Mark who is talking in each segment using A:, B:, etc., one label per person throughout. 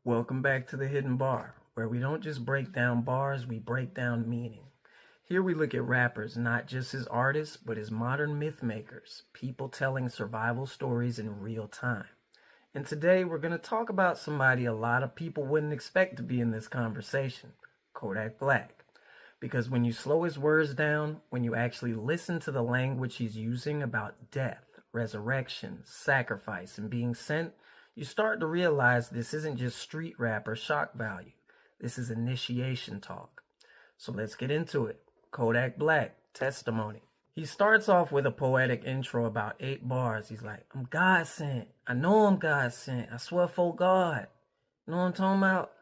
A: Welcome back to the Hidden Bar, where we don't just break down bars, we break down meaning. Here we look at rappers not just as artists, but as modern myth makers, people telling survival stories in real time. And today we're going to talk about somebody a lot of people wouldn't expect to be in this conversation, Kodak Black. Because when you slow his words down, when you actually listen to the language he's using about death, resurrection, sacrifice, and being sent, you start to realize this isn't just street rap or shock value. This is initiation talk. So let's get into it. Kodak Black, Testimony. He starts off with a poetic intro about 8 bars. He's like, I'm God sent. I know I'm God sent. I swear for God. You know what I'm talking about?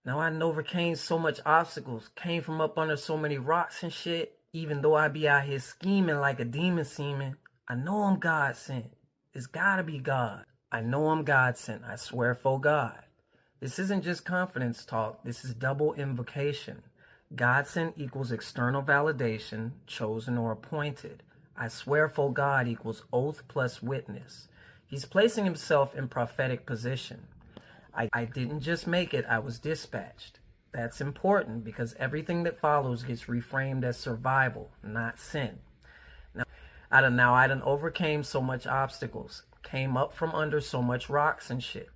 A: Now I overcame so much obstacles, came from up under so many rocks and shit. Even though I be out here scheming like a demon seeming, I know I'm God sent. It's gotta be God. I know I'm God sent. I swear for God. This isn't just confidence talk. This is double invocation. God sent equals external validation, chosen or appointed. I swear for God equals oath plus witness. He's placing himself in prophetic position. I didn't just make it, I was dispatched. That's important because everything that follows gets reframed as survival, not sin. I done overcame so much obstacles, came up from under so much rocks and shit.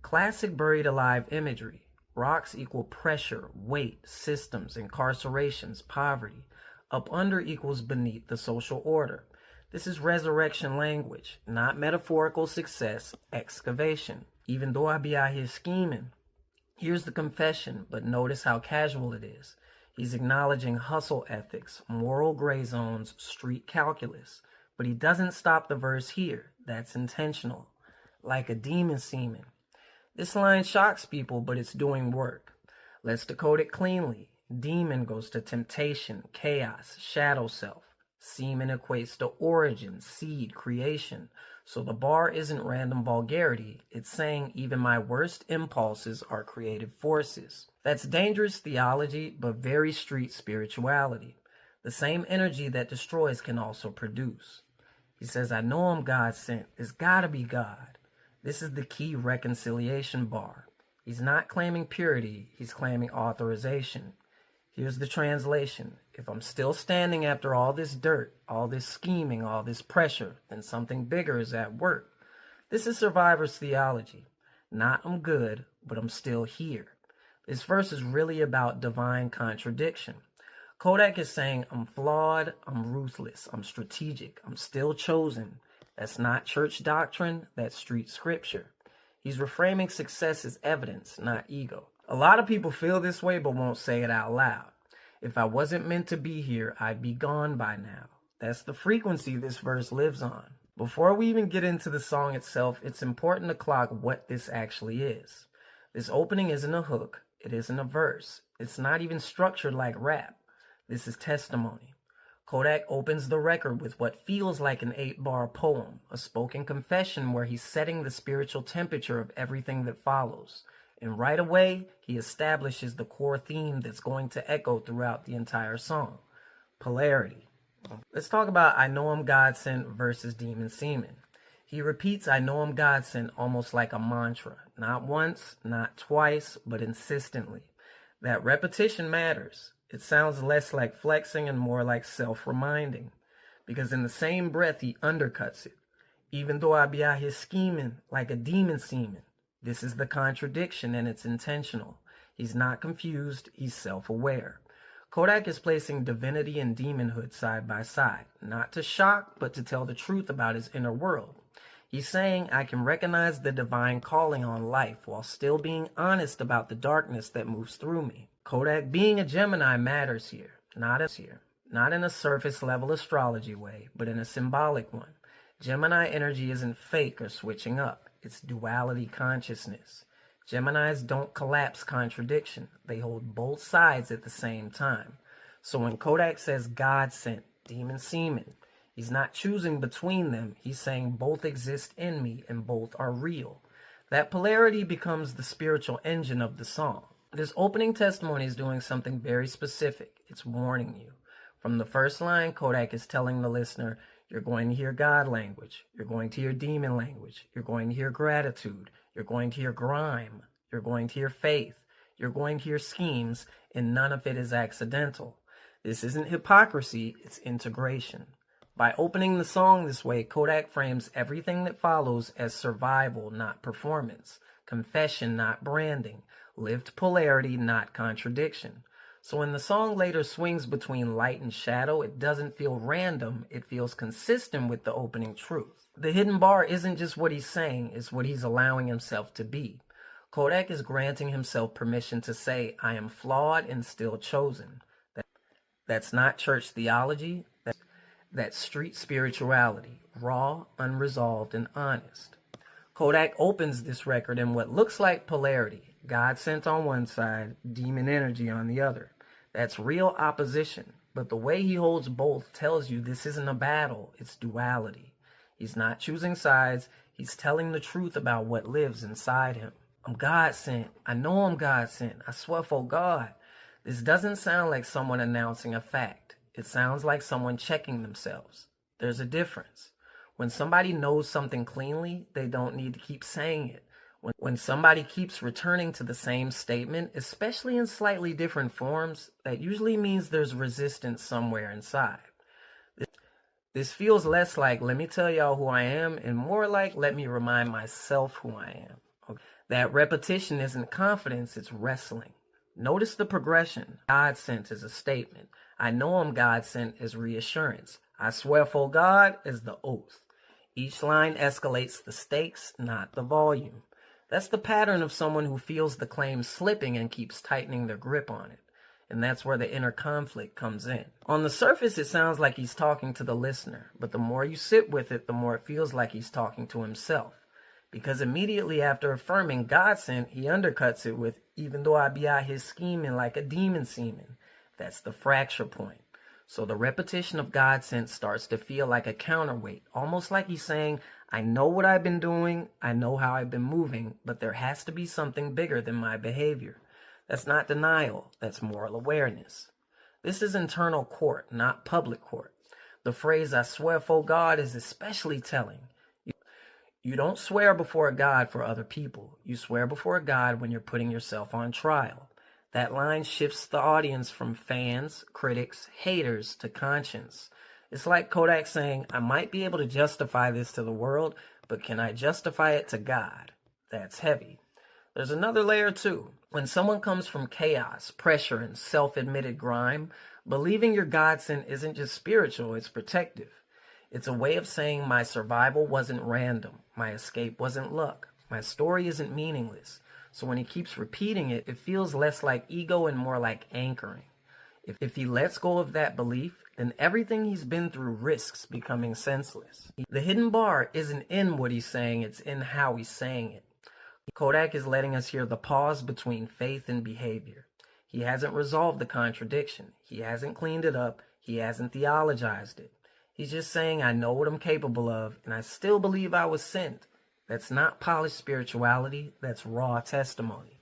A: Classic buried alive imagery. Rocks equal pressure, weight, systems, incarcerations, poverty. Up under equals beneath the social order. This is resurrection language, not metaphorical success, excavation. Even though I be out here scheming. Here's the confession, but notice how casual it is. He's acknowledging hustle ethics, moral gray zones, street calculus. But he doesn't stop the verse here. That's intentional. Like a demon seeming. This line shocks people, but it's doing work. Let's decode it cleanly. Demon goes to temptation, chaos, shadow self. Semen equates to origin, seed, creation. So the bar isn't random vulgarity. It's saying even my worst impulses are creative forces. That's dangerous theology, but very street spirituality. The same energy that destroys can also produce. He says, I know I'm God sent. It's gotta be God. This is the key reconciliation bar. He's not claiming purity. He's claiming authorization. Here's the translation. If I'm still standing after all this dirt, all this scheming, all this pressure, then something bigger is at work. This is survivor's theology. Not I'm good, but I'm still here. This verse is really about divine contradiction. Kodak is saying, I'm flawed, I'm ruthless, I'm strategic, I'm still chosen. That's not church doctrine, that's street scripture. He's reframing success as evidence, not ego. A lot of people feel this way but won't say it out loud. If I wasn't meant to be here, I'd be gone by now. That's the frequency this verse lives on. Before we even get into the song itself, it's important to clock what this actually is. This opening isn't a hook. It isn't a verse. It's not even structured like rap. This is testimony. Kodak opens the record with what feels like an 8-bar poem, a spoken confession where he's setting the spiritual temperature of everything that follows. And right away, he establishes the core theme that's going to echo throughout the entire song. Polarity. Let's talk about I know I'm God sent versus demon semen. He repeats I know I'm God sent almost like a mantra. Not once, not twice, but insistently. That repetition matters. It sounds less like flexing and more like self-reminding. Because in the same breath, he undercuts it. Even though I be out here scheming like a demon seeming. This is the contradiction and it's intentional. He's not confused, he's self-aware. Kodak is placing divinity and demonhood side by side, not to shock, but to tell the truth about his inner world. He's saying, I can recognize the divine calling on life while still being honest about the darkness that moves through me. Kodak being a Gemini matters here, not in a surface level astrology way, but in a symbolic one. Gemini energy isn't fake or switching up. It's duality consciousness. Geminis don't collapse contradiction. They hold both sides at the same time. So when Kodak says God sent, demon semen, he's not choosing between them. He's saying both exist in me and both are real. That polarity becomes the spiritual engine of the song. This opening testimony is doing something very specific. It's warning you. From the first line, Kodak is telling the listener, you're going to hear God language. You're going to hear demon language. You're going to hear gratitude. You're going to hear grime. You're going to hear faith. You're going to hear schemes, and none of it is accidental. This isn't hypocrisy, it's integration. By opening the song this way, Kodak frames everything that follows as survival, not performance, confession, not branding, lived polarity, not contradiction. So when the song later swings between light and shadow, it doesn't feel random, it feels consistent with the opening truth. The hidden bar isn't just what he's saying, it's what he's allowing himself to be. Kodak is granting himself permission to say, I am flawed and still chosen. That's not church theology, that's street spirituality, raw, unresolved, and honest. Kodak opens this record in what looks like polarity, God sent on one side, demon energy on the other. That's real opposition, but the way he holds both tells you this isn't a battle, it's duality. He's not choosing sides, he's telling the truth about what lives inside him. I'm God sent, I know I'm God sent, I swear for God. This doesn't sound like someone announcing a fact. It sounds like someone checking themselves. There's a difference. When somebody knows something cleanly, they don't need to keep saying it. When somebody keeps returning to the same statement, especially in slightly different forms, that usually means there's resistance somewhere inside. This feels less like, let me tell y'all who I am, and more like, let me remind myself who I am. Okay? That repetition isn't confidence, it's wrestling. Notice the progression. God sent is a statement. I know I'm God sent is reassurance. I swear for God is the oath. Each line escalates the stakes, not the volume. That's the pattern of someone who feels the claim slipping and keeps tightening their grip on it. And that's where the inner conflict comes in. On the surface, it sounds like he's talking to the listener, but the more you sit with it, the more it feels like he's talking to himself. Because immediately after affirming God sent, he undercuts it with, even though I be out here scheming like a demon seeming. That's the fracture point. So the repetition of God sent starts to feel like a counterweight, almost like he's saying, I know what I've been doing, I know how I've been moving, but there has to be something bigger than my behavior. That's not denial, that's moral awareness. This is internal court, not public court. The phrase, I swear for God, is especially telling. You don't swear before God for other people. You swear before God when you're putting yourself on trial. That line shifts the audience from fans, critics, haters to conscience. It's like Kodak saying, I might be able to justify this to the world, but can I justify it to God? That's heavy. There's another layer too. When someone comes from chaos, pressure, and self-admitted grime, believing your God sent isn't just spiritual, it's protective. It's a way of saying my survival wasn't random, my escape wasn't luck, my story isn't meaningless. So when he keeps repeating it, it feels less like ego and more like anchoring. If he lets go of that belief, then everything he's been through risks becoming senseless. The hidden bar isn't in what he's saying, it's in how he's saying it. Kodak is letting us hear the pause between faith and behavior. He hasn't resolved the contradiction. He hasn't cleaned it up. He hasn't theologized it. He's just saying, I know what I'm capable of, and I still believe I was sent. That's not polished spirituality, that's raw testimony.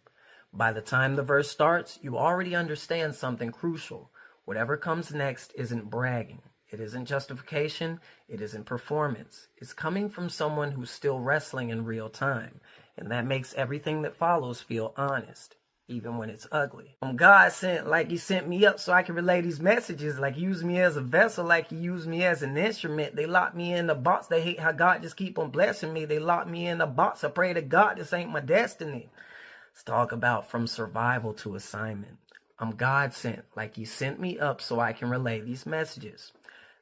A: By the time the verse starts, you already understand something crucial. Whatever comes next isn't bragging. It isn't justification. It isn't performance. It's coming from someone who's still wrestling in real time. And that makes everything that follows feel honest, even when it's ugly. God sent, like he sent me up so I can relay these messages, like he used me as a vessel, like he used me as an instrument. They locked me in the box. They hate how God just keep on blessing me. They locked me in the box. I pray to God this ain't my destiny. Let's talk about from survival to assignment. I'm God sent, like he sent me up so I can relay these messages.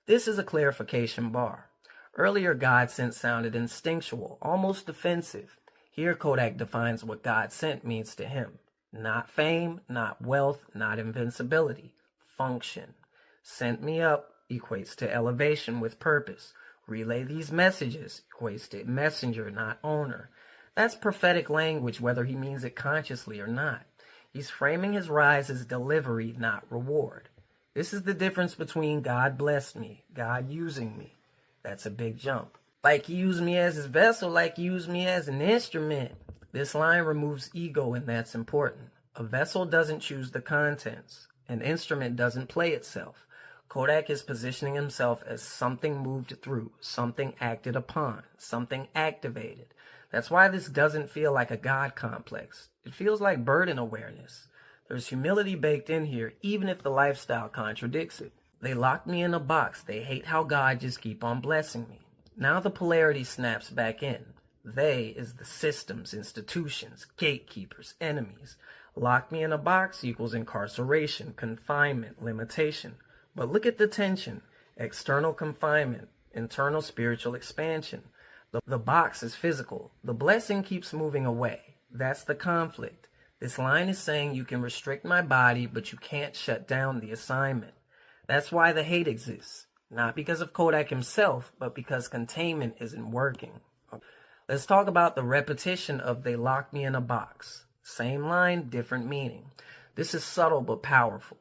A: This is a clarification bar. Earlier, God sent sounded instinctual, almost defensive. Here, Kodak defines what God sent means to him. Not fame, not wealth, not invincibility. Function. Sent me up equates to elevation with purpose. Relay these messages equates to messenger, not owner. That's prophetic language, whether he means it consciously or not. He's framing his rise as delivery, not reward. This is the difference between God blessed me, God using me. That's a big jump. Like he used me as his vessel, like he used me as an instrument. This line removes ego, and that's important. A vessel doesn't choose the contents. An instrument doesn't play itself. Kodak is positioning himself as something moved through, something acted upon, something activated. That's why this doesn't feel like a God complex. It feels like burden awareness. There's humility baked in here, even if the lifestyle contradicts it. They locked me in a box. They hate how God just keep on blessing me. Now the polarity snaps back in. They is the systems, institutions, gatekeepers, enemies. Lock me in a box equals incarceration, confinement, limitation. But look at the tension. External confinement, internal spiritual expansion. The box is physical. The blessing keeps moving away. That's the conflict. This line is saying you can restrict my body, but you can't shut down the assignment. That's why the hate exists. Not because of Kodak himself, but because containment isn't working. Let's talk about the repetition of they locked me in a box. Same line, different meaning. This is subtle but powerful.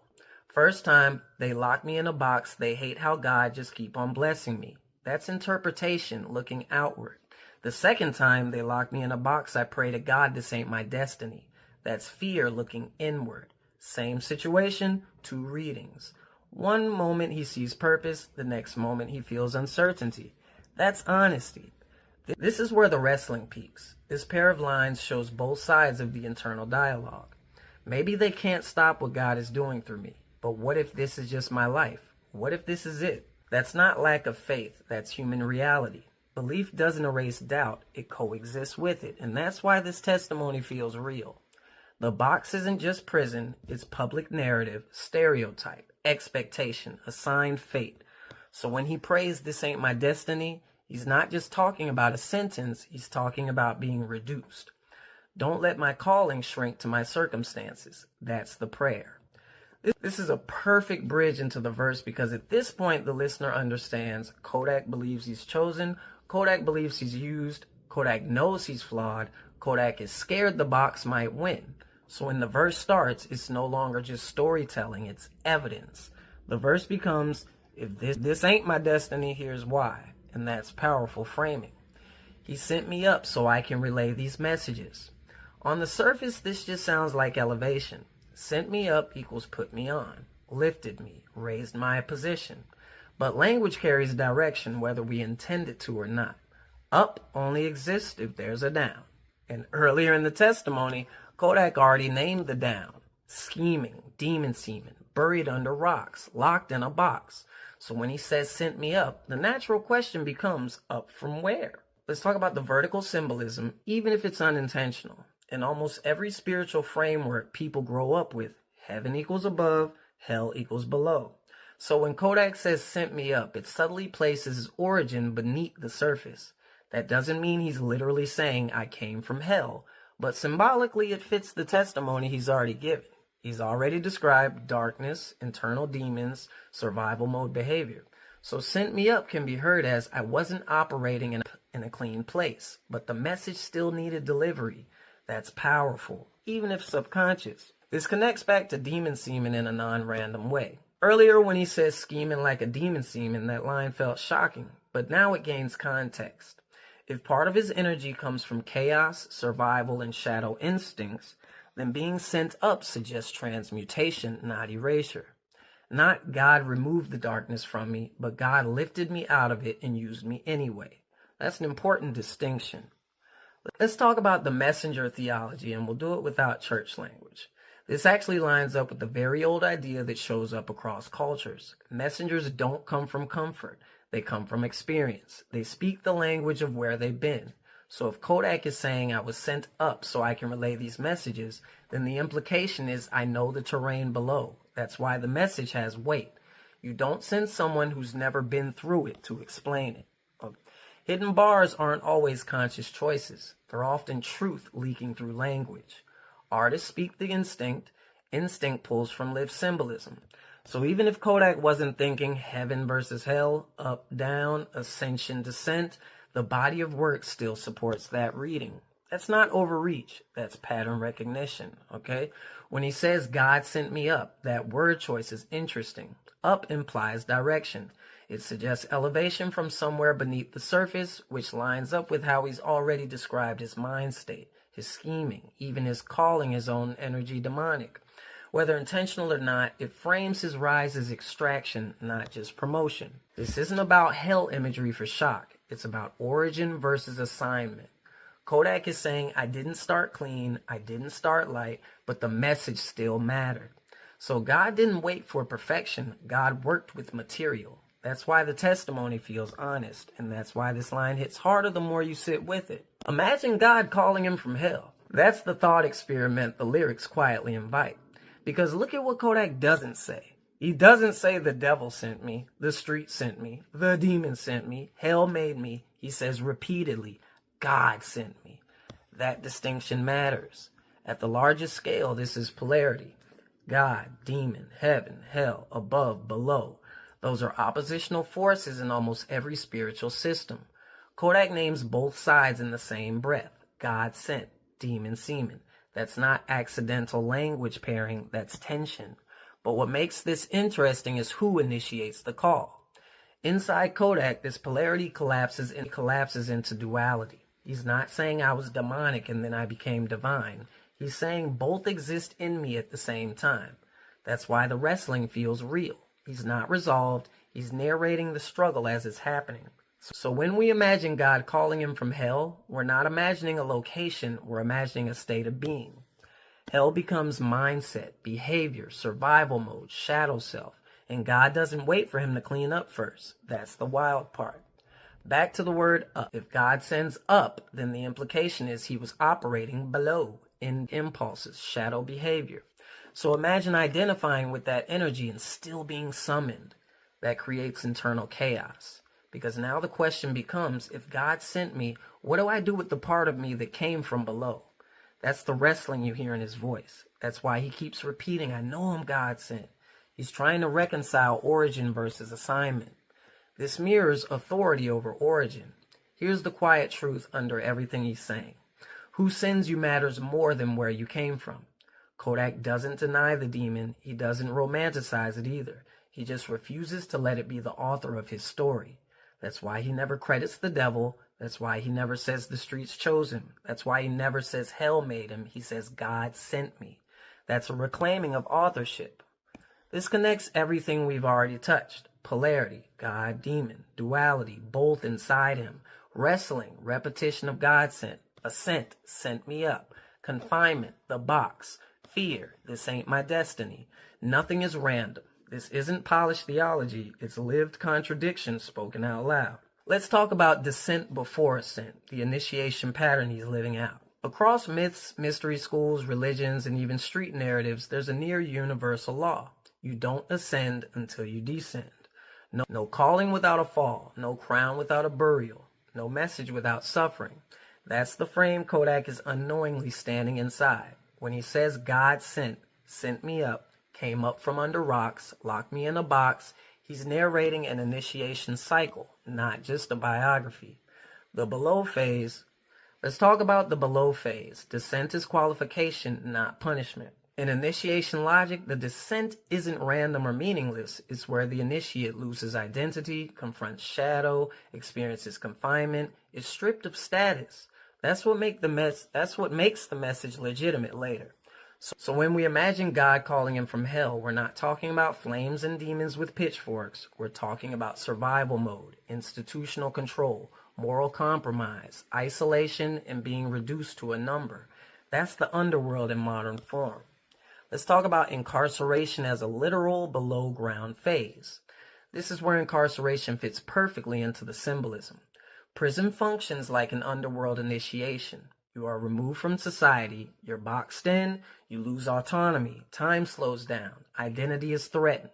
A: First time, they locked me in a box. They hate how God just keep on blessing me. That's interpretation looking outward. The second time, they locked me in a box. I pray to God this ain't my destiny. That's fear looking inward. Same situation, two readings. One moment he sees purpose, the next moment he feels uncertainty. That's honesty. This is where the wrestling peaks. This pair of lines shows both sides of the internal dialogue. Maybe they can't stop what God is doing through me, but what if this is just my life? What if this is it? That's not lack of faith, that's human reality. Belief doesn't erase doubt, it coexists with it, and that's why this testimony feels real. The box isn't just prison, it's public narrative, stereotype, expectation, assigned fate. So when he prays, this ain't my destiny, he's not just talking about a sentence, he's talking about being reduced. Don't let my calling shrink to my circumstances. That's the prayer. This is a perfect bridge into the verse because at this point the listener understands Kodak believes he's chosen, Kodak believes he's used, Kodak knows he's flawed, Kodak is scared the box might win. So when the verse starts, it's no longer just storytelling, it's evidence. The verse becomes, if this ain't my destiny, here's why. And that's powerful framing. He sent me up so I can relay these messages. On the surface, this just sounds like elevation. Sent me up equals put me on, lifted me, raised my position. But language carries direction whether we intend it to or not. Up only exists if there's a down. And earlier in the testimony, Kodak already named the down. Scheming, demon semen, buried under rocks, locked in a box. So when he says sent me up, the natural question becomes up from where? Let's talk about the vertical symbolism, even if it's unintentional. In almost every spiritual framework people grow up with, heaven equals above, hell equals below. So when Kodak says sent me up, it subtly places his origin beneath the surface. That doesn't mean he's literally saying I came from hell, but symbolically it fits the testimony he's already given. He's already described darkness, internal demons, survival mode behavior. So sent me up can be heard as I wasn't operating in a clean place, but the message still needed delivery. That's powerful, even if subconscious. This connects back to demon semen in a non-random way. Earlier when he says scheming like a demon semen, that line felt shocking, but now it gains context. If part of his energy comes from chaos, survival, and shadow instincts, then being sent up suggests transmutation, not erasure. Not God removed the darkness from me, but God lifted me out of it and used me anyway. That's an important distinction. Let's talk about the messenger theology, and we'll do it without church language. This actually lines up with the very old idea that shows up across cultures. Messengers don't come from comfort. They come from experience. They speak the language of where they've been. So if Kodak is saying I was sent up so I can relay these messages, then the implication is I know the terrain below. That's why the message has weight. You don't send someone who's never been through it to explain it. Hidden bars aren't always conscious choices. They're often truth leaking through language. Artists speak the instinct. Instinct pulls from lived symbolism. So even if Kodak wasn't thinking heaven versus hell, up, down, ascension, descent, the body of work still supports that reading. That's not overreach. That's pattern recognition, okay? When he says God sent me up, that word choice is interesting. Up implies direction. It suggests elevation from somewhere beneath the surface, which lines up with how he's already described his mind state, his scheming, even his calling his own energy demonic. Whether intentional or not, it frames his rise as extraction, not just promotion. This isn't about hell imagery for shock. It's about origin versus assignment. Kodak is saying, I didn't start clean, I didn't start light, but the message still mattered. So God didn't wait for perfection. God worked with material. That's why the testimony feels honest, and that's why this line hits harder the more you sit with it. Imagine God calling him from hell. That's the thought experiment the lyrics quietly invite. Because look at what Kodak doesn't say. He doesn't say the devil sent me, the street sent me, the demon sent me, hell made me. He says repeatedly, God sent me. That distinction matters. At the largest scale, this is polarity. God, demon, heaven, hell, above, below. Those are oppositional forces in almost every spiritual system. Kodak names both sides in the same breath. God sent, demon semen. That's not accidental language pairing, that's tension. But what makes this interesting is who initiates the call. Inside Kodak, this polarity collapses into duality. He's not saying I was demonic and then I became divine. He's saying both exist in me at the same time. That's why the wrestling feels real. He's not resolved. He's narrating the struggle as it's happening. So when we imagine God calling him from hell, we're not imagining a location, we're imagining a state of being. Hell becomes mindset, behavior, survival mode, shadow self, and God doesn't wait for him to clean up first. That's the wild part. Back to the word up. If God sends up, then the implication is he was operating below in impulses, shadow behavior. So imagine identifying with that energy and still being summoned. That creates internal chaos. Because now the question becomes, if God sent me, what do I do with the part of me that came from below? That's the wrestling you hear in his voice. That's why he keeps repeating, I know I'm God sent. He's trying to reconcile origin versus assignment. This mirrors authority over origin. Here's the quiet truth under everything he's saying. Who sends you matters more than where you came from. Kodak doesn't deny the demon. He doesn't romanticize it either. He just refuses to let it be the author of his story. That's why he never credits the devil. That's why he never says the streets chose him. That's why he never says hell made him. He says God sent me. That's a reclaiming of authorship. This connects everything we've already touched. Polarity, God, demon, duality, both inside him. Wrestling, repetition of God sent. Ascent, sent me up. Confinement, the box. Fear, this ain't my destiny. Nothing is random. This isn't polished theology. It's lived contradiction spoken out loud. Let's talk about descent before ascent, the initiation pattern he's living out. Across myths, mystery schools, religions, and even street narratives, there's a near universal law. You don't ascend until you descend. No calling without a fall, no crown without a burial, no message without suffering. That's the frame Kodak is unknowingly standing inside. When he says God sent me up, came up from under rocks, locked me in a box, he's narrating an initiation cycle, not just a biography. The below phase. Let's talk about the below phase. Descent is qualification, not punishment. In initiation logic, the descent isn't random or meaningless. It's where the initiate loses identity, confronts shadow, experiences confinement, is stripped of status. That's what makes the message legitimate later. So when we imagine God calling him from hell, we're not talking about flames and demons with pitchforks. We're talking about survival mode, institutional control, moral compromise, isolation, and being reduced to a number. That's the underworld in modern form. Let's talk about incarceration as a literal below-ground phase. This is where incarceration fits perfectly into the symbolism. Prison functions like an underworld initiation. You are removed from society, you're boxed in, you lose autonomy, time slows down, identity is threatened.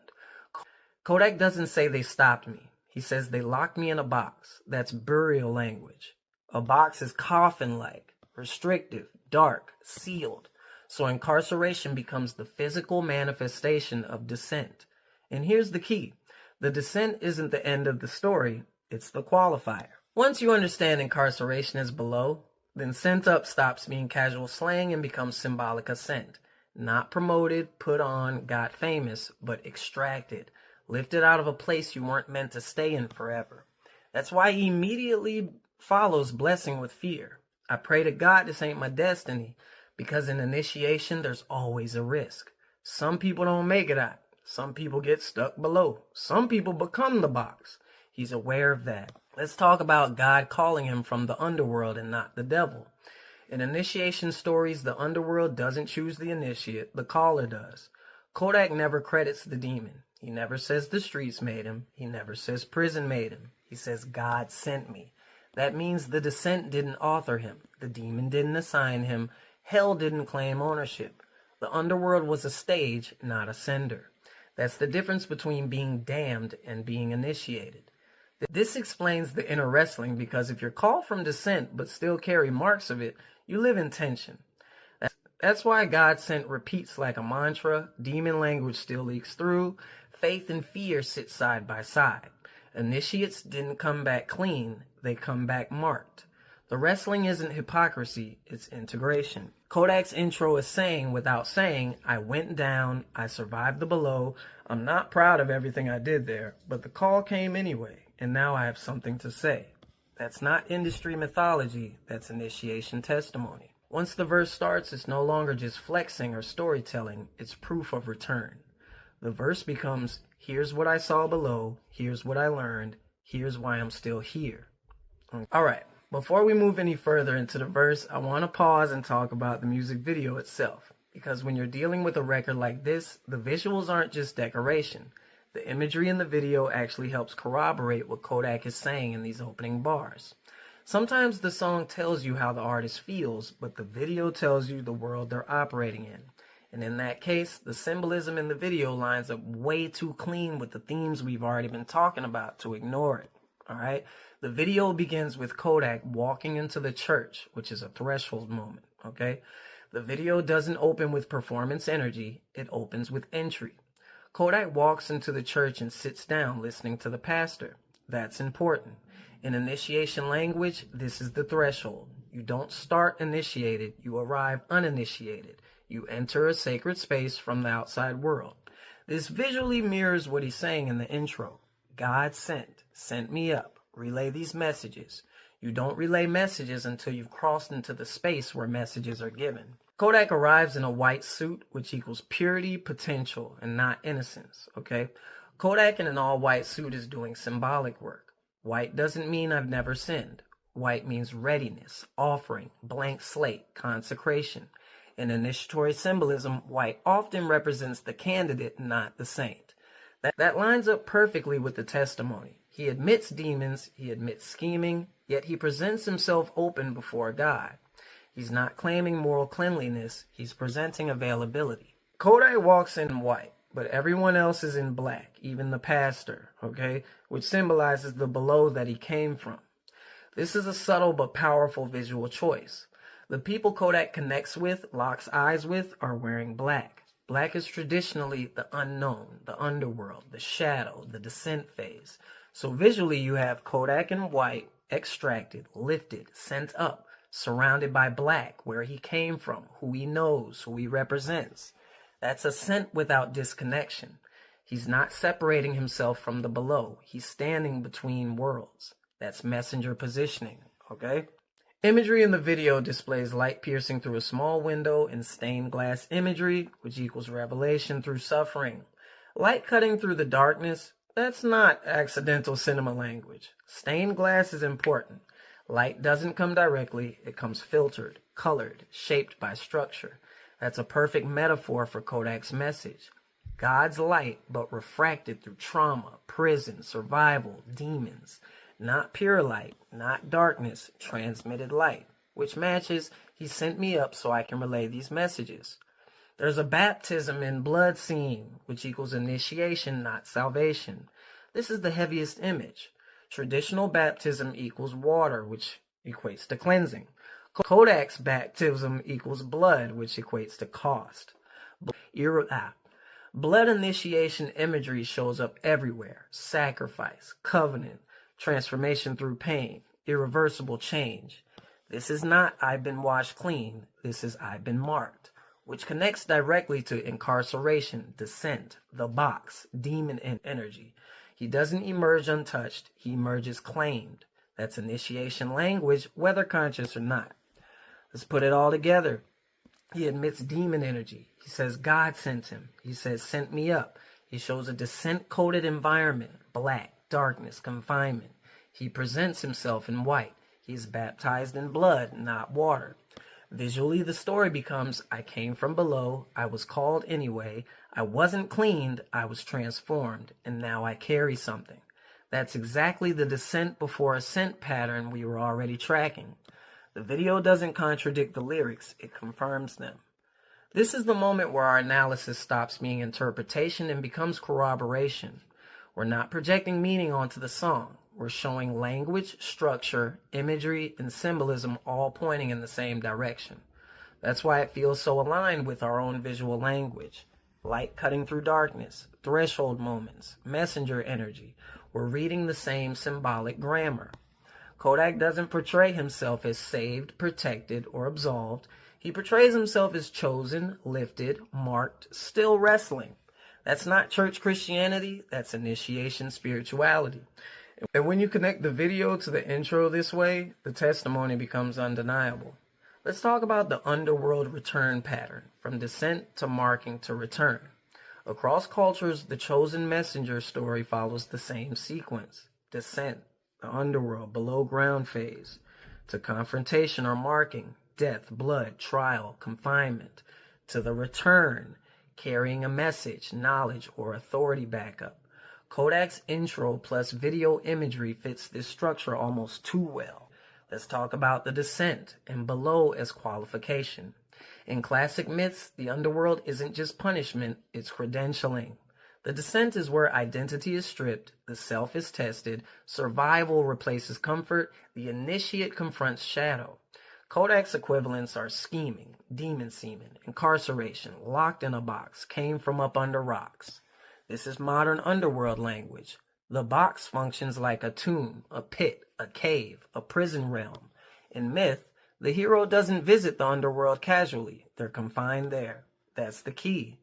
A: Kodak doesn't say they stopped me. He says they locked me in a box. That's burial language. A box is coffin-like, restrictive, dark, sealed. So incarceration becomes the physical manifestation of descent. And here's the key. The descent isn't the end of the story, it's the qualifier. Once you understand incarceration is below, then sent up stops being casual slang and becomes symbolic ascent. Not promoted, put on, got famous, but extracted. Lifted out of a place you weren't meant to stay in forever. That's why he immediately follows blessing with fear. I pray to God this ain't my destiny, because in initiation there's always a risk. Some people don't make it out. Some people get stuck below. Some people become the box. He's aware of that. Let's talk about God calling him from the underworld and not the devil. In initiation stories, the underworld doesn't choose the initiate, the caller does. Kodak never credits the demon. He never says the streets made him. He never says prison made him. He says God sent me. That means the descent didn't author him. The demon didn't assign him. Hell didn't claim ownership. The underworld was a stage, not a sender. That's the difference between being damned and being initiated. This explains the inner wrestling, because if you're called from descent but still carry marks of it, you live in tension. That's why God sent repeats like a mantra, demon language still leaks through, faith and fear sit side by side. Initiates didn't come back clean, they come back marked. The wrestling isn't hypocrisy, it's integration. Kodak's intro is saying without saying, I went down, I survived the below, I'm not proud of everything I did there, but the call came anyway, and now I have something to say. That's not industry mythology, that's initiation testimony. Once the verse starts, it's no longer just flexing or storytelling, it's proof of return. The verse becomes, here's what I saw below, here's what I learned, here's why I'm still here. Alright, before we move any further into the verse, I want to pause and talk about the music video itself. Because when you're dealing with a record like this, the visuals aren't just decoration. The imagery in the video actually helps corroborate what Kodak is saying in these opening bars. Sometimes the song tells you how the artist feels, but the video tells you the world they're operating in. And in that case, the symbolism in the video lines up way too clean with the themes we've already been talking about to ignore it. Alright? The video begins with Kodak walking into the church, which is a threshold moment. Okay? The video doesn't open with performance energy, it opens with entry. Kodak walks into the church and sits down listening to the pastor. That's important. In initiation language, this is the threshold. You don't start initiated, you arrive uninitiated. You enter a sacred space from the outside world. This visually mirrors what he's saying in the intro. God sent me up, relay these messages. You don't relay messages until you've crossed into the space where messages are given. Kodak arrives in a white suit, which equals purity, potential, and not innocence, okay? Kodak in an all-white suit is doing symbolic work. White doesn't mean I've never sinned. White means readiness, offering, blank slate, consecration. In initiatory symbolism, white often represents the candidate, not the saint. That lines up perfectly with the testimony. He admits demons, he admits scheming, yet he presents himself open before God. He's not claiming moral cleanliness, he's presenting availability. Kodak walks in white, but everyone else is in black, even the pastor, okay? Which symbolizes the below that he came from. This is a subtle but powerful visual choice. The people Kodak connects with, locks eyes with, are wearing black. Black is traditionally the unknown, the underworld, the shadow, the descent phase. So visually you have Kodak in white, extracted, lifted, sent up, surrounded by black, where he came from, who he knows, who he represents. That's ascent without disconnection. He's not separating himself from the below. He's standing between worlds. That's messenger positioning, okay? Imagery in the video displays light piercing through a small window and stained glass imagery, which equals revelation through suffering. Light cutting through the darkness, that's not accidental cinema language. Stained glass is important. Light doesn't come directly, it comes filtered, colored, shaped by structure. That's a perfect metaphor for Kodak's message. God's light, but refracted through trauma, prison, survival, demons. Not pure light, not darkness, transmitted light, which matches, he sent me up so I can relay these messages. There's a baptism in blood scene, which equals initiation, not salvation. This is the heaviest image. Traditional baptism equals water, which equates to cleansing. Kodak's baptism equals blood, which equates to cost. Blood initiation imagery shows up everywhere. Sacrifice, covenant, transformation through pain, irreversible change. This is not I've been washed clean, this is I've been marked, which connects directly to incarceration, descent, the box, demon energy. He doesn't emerge untouched, he emerges claimed. That's initiation language, whether conscious or not. Let's put it all together. He admits demon energy. He says God sent him. He says sent me up. He shows a descent-coded environment, black, darkness, confinement. He presents himself in white. He is baptized in blood, not water. Visually, the story becomes, I came from below, I was called anyway, I wasn't cleaned, I was transformed, and now I carry something. That's exactly the descent before ascent pattern we were already tracking. The video doesn't contradict the lyrics, it confirms them. This is the moment where our analysis stops being interpretation and becomes corroboration. We're not projecting meaning onto the song. We're showing language, structure, imagery, and symbolism all pointing in the same direction. That's why it feels so aligned with our own visual language. Light cutting through darkness, threshold moments, messenger energy. We're reading the same symbolic grammar. Kodak doesn't portray himself as saved, protected, or absolved. He portrays himself as chosen, lifted, marked, still wrestling. That's not church Christianity, that's initiation spirituality. And when you connect the video to the intro this way, the testimony becomes undeniable. Let's talk about the underworld return pattern, from descent to marking to return. Across cultures, the chosen messenger story follows the same sequence. Descent, the underworld, below ground phase, to confrontation or marking, death, blood, trial, confinement, to the return, carrying a message, knowledge, or authority backup. Kodak's intro plus video imagery fits this structure almost too well. Let's talk about the descent and below as qualification. In classic myths, the underworld isn't just punishment, it's credentialing. The descent is where identity is stripped, the self is tested, survival replaces comfort, the initiate confronts shadow. Kodak's equivalents are scheming, demon semen, incarceration, locked in a box, came from up under rocks. This is modern underworld language. The box functions like a tomb, a pit, a cave, a prison realm. In myth, the hero doesn't visit the underworld casually. They're confined there. That's the key.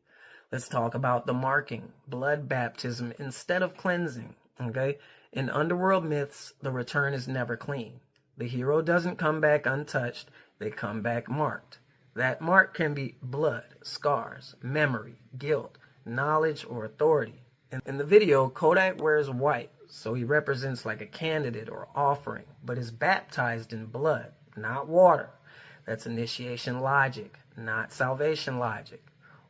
A: Let's talk about the marking, blood baptism instead of cleansing. Okay? In underworld myths, the return is never clean. The hero doesn't come back untouched. They come back marked. That mark can be blood, scars, memory, guilt, knowledge, or authority. In the video, Kodak wears white, so he represents like a candidate or offering, but is baptized in blood, not water. That's initiation logic, not salvation logic.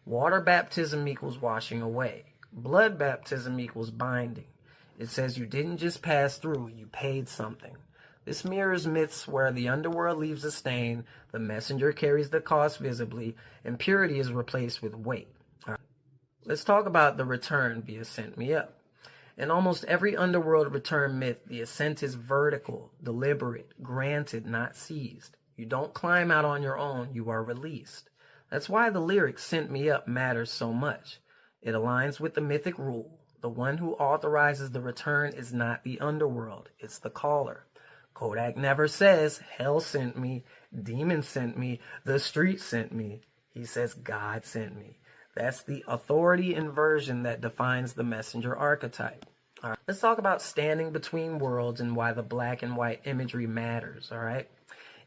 A: Water baptism equals washing away. Blood baptism equals binding. It says you didn't just pass through, you paid something. This mirrors myths where the underworld leaves a stain, the messenger carries the cost visibly, and purity is replaced with weight. Let's talk about the return via Sent Me Up. In almost every underworld return myth, the ascent is vertical, deliberate, granted, not seized. You don't climb out on your own, you are released. That's why the lyric Sent Me Up matters so much. It aligns with the mythic rule. The one who authorizes the return is not the underworld, it's the caller. Kodak never says, hell sent me, demons sent me, the street sent me. He says, God sent me. That's the authority inversion that defines the messenger archetype. All right, let's talk about standing between worlds and why the black and white imagery matters, all right?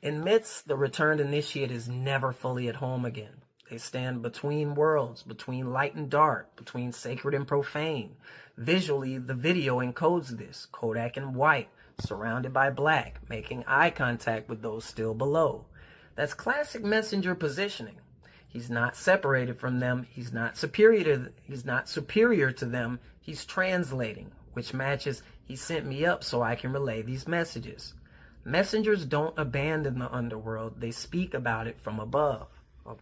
A: In myths, the returned initiate is never fully at home again. They stand between worlds, between light and dark, between sacred and profane. Visually, the video encodes this, Kodak in white, surrounded by black, making eye contact with those still below. That's classic messenger positioning. He's not separated from them. He's not superior to them. He's translating, which matches he sent me up so I can relay these messages. Messengers don't abandon the underworld. They speak about it from above.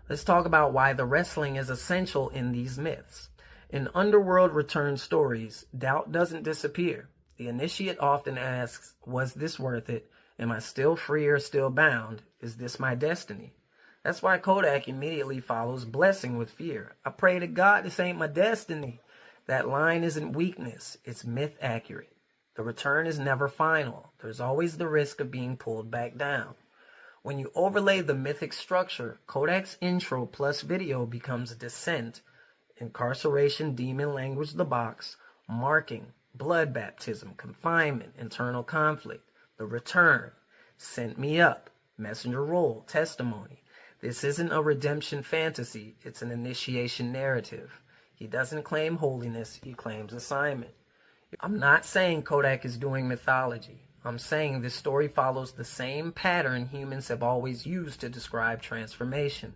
A: Let's talk about why the wrestling is essential in these myths. In underworld return stories, doubt doesn't disappear. The initiate often asks, was this worth it? Am I still free or still bound? Is this my destiny? That's why Kodak immediately follows blessing with fear. I pray to God this ain't my destiny. That line isn't weakness, it's myth accurate. The return is never final. There's always the risk of being pulled back down. When you overlay the mythic structure, Kodak's intro plus video becomes descent, incarceration, demon language, the box, marking, blood baptism, confinement, internal conflict, the return, sent me up, messenger role, testimony. This isn't a redemption fantasy, it's an initiation narrative. He doesn't claim holiness, he claims assignment. I'm not saying Kodak is doing mythology. I'm saying this story follows the same pattern humans have always used to describe transformation.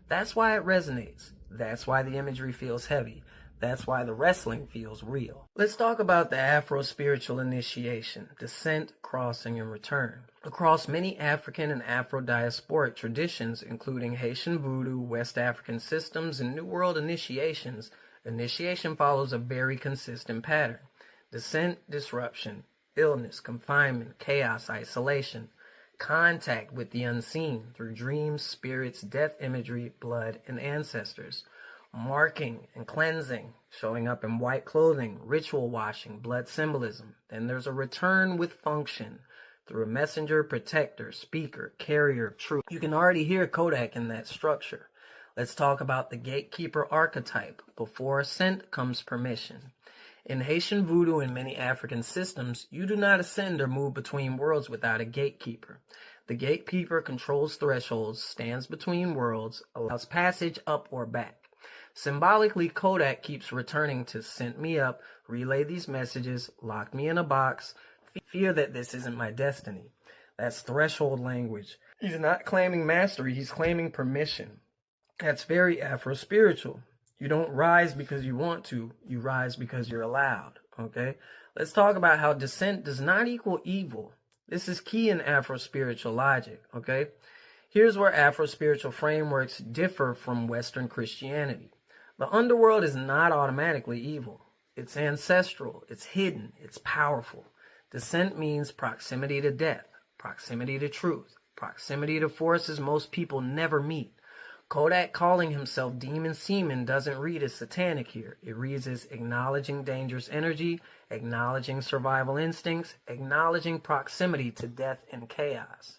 A: That's why it resonates. That's why the imagery feels heavy. That's why the wrestling feels real. Let's talk about the Afro-Spiritual Initiation, descent, crossing, and return. Across many African and Afro-diasporic traditions, including Haitian voodoo, West African systems, and New World initiations, initiation follows a very consistent pattern. Descent, disruption, illness, confinement, chaos, isolation, contact with the unseen through dreams, spirits, death imagery, blood, and ancestors. Marking and cleansing, showing up in white clothing, ritual washing, blood symbolism. Then there's a return with function through a messenger, protector, speaker, carrier of truth. You can already hear Kodak in that structure. Let's talk about the Gatekeeper Archetype. Before ascent comes permission. In Haitian voodoo and many African systems, you do not ascend or move between worlds without a gatekeeper. The gatekeeper controls thresholds, stands between worlds, allows passage up or back. Symbolically, Kodak keeps returning to sent me up, relay these messages, lock me in a box, fear that this isn't my destiny. That's threshold language. He's not claiming mastery, he's claiming permission. That's very Afro-spiritual. You don't rise because you want to, you rise because you're allowed, okay? Let's talk about how descent does not equal evil. This is key in Afro-spiritual logic, okay? Here's where Afro-spiritual frameworks differ from Western Christianity. The underworld is not automatically evil. It's ancestral, it's hidden, it's powerful. Descent means proximity to death, proximity to truth, proximity to forces most people never meet. Kodak calling himself Demon Seaman doesn't read as satanic here. It reads as acknowledging dangerous energy, acknowledging survival instincts, acknowledging proximity to death and chaos.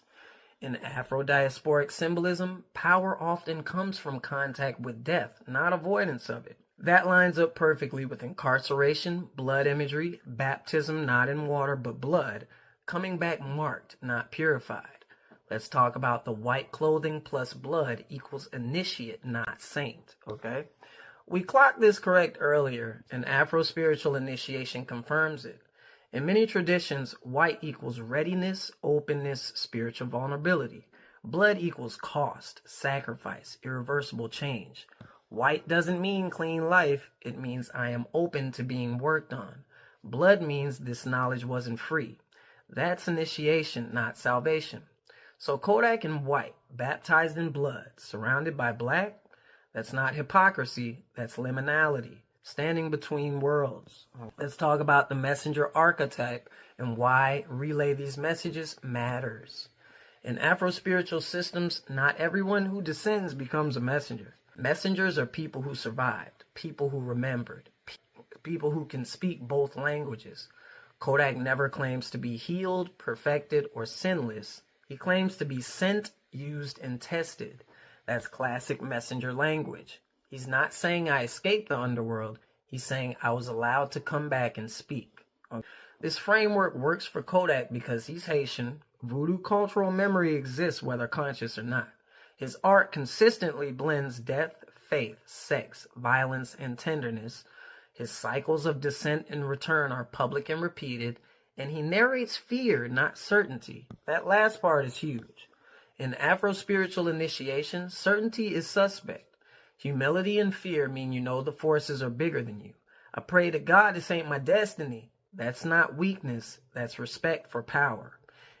A: In Afro-diasporic symbolism, power often comes from contact with death, not avoidance of it. That lines up perfectly with incarceration, blood imagery, baptism not in water but blood, coming back marked, not purified. Let's talk about the white clothing plus blood equals initiate, not saint, okay? We clocked this correct earlier, and Afro-Spiritual Initiation confirms it. In many traditions, white equals readiness, openness, spiritual vulnerability. Blood equals cost, sacrifice, irreversible change. White doesn't mean clean life. It means I am open to being worked on. Blood means this knowledge wasn't free. That's initiation, not salvation. So Kodak in white, baptized in blood, surrounded by black, that's not hypocrisy, that's liminality. Standing between worlds. Let's talk about the messenger archetype and why relay these messages matters. In Afro-spiritual systems, not everyone who descends becomes a messenger. Messengers are people who survived, people who remembered, people who can speak both languages. Kodak never claims to be healed, perfected, or sinless. He claims to be sent, used, and tested. That's classic messenger language. He's not saying I escaped the underworld. He's saying I was allowed to come back and speak. This framework works for Kodak because he's Haitian. Voodoo cultural memory exists whether conscious or not. His art consistently blends death, faith, sex, violence, and tenderness. His cycles of descent and return are public and repeated, and he narrates fear, not certainty. That last part is huge. In Afro-spiritual initiation, certainty is suspect. Humility and fear mean you know the forces are bigger than you. I pray to God this ain't my destiny. That's not weakness. That's respect for power.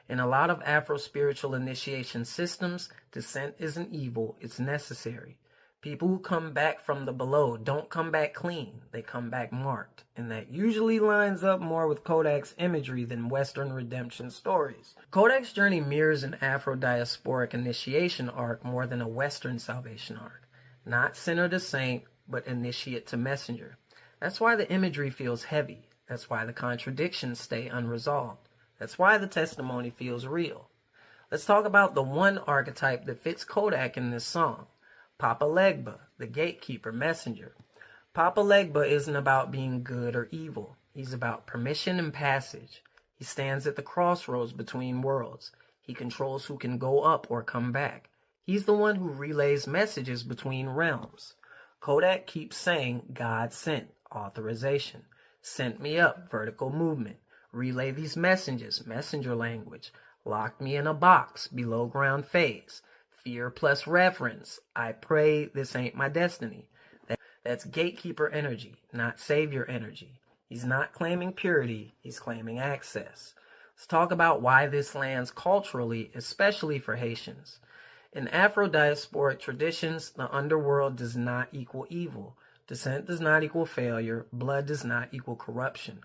A: In a lot of Afro-spiritual initiation systems, descent isn't evil. It's necessary. People who come back from the below don't come back clean. They come back marked. And that usually lines up more with Kodak's imagery than Western redemption stories. Kodak's journey mirrors an Afro-diasporic initiation arc more than a Western salvation arc. Not sinner to saint, but initiate to messenger. That's why the imagery feels heavy. That's why the contradictions stay unresolved. That's why the testimony feels real. Let's talk about the one archetype that fits Kodak in this song. Papa Legba, the gatekeeper messenger. Papa Legba isn't about being good or evil. He's about permission and passage. He stands at the crossroads between worlds. He controls who can go up or come back. He's the one who relays messages between realms. Kodak keeps saying, God sent, authorization. Sent me up, vertical movement. relay these messages, messenger language, lock me in a box, below ground phase, fear plus reverence, I pray this ain't my destiny. That's gatekeeper energy, not savior energy. He's not claiming purity, he's claiming access. Let's talk about why this lands culturally, especially for Haitians. In Afro-diasporic traditions, the underworld does not equal evil. Descent does not equal failure. Blood does not equal corruption.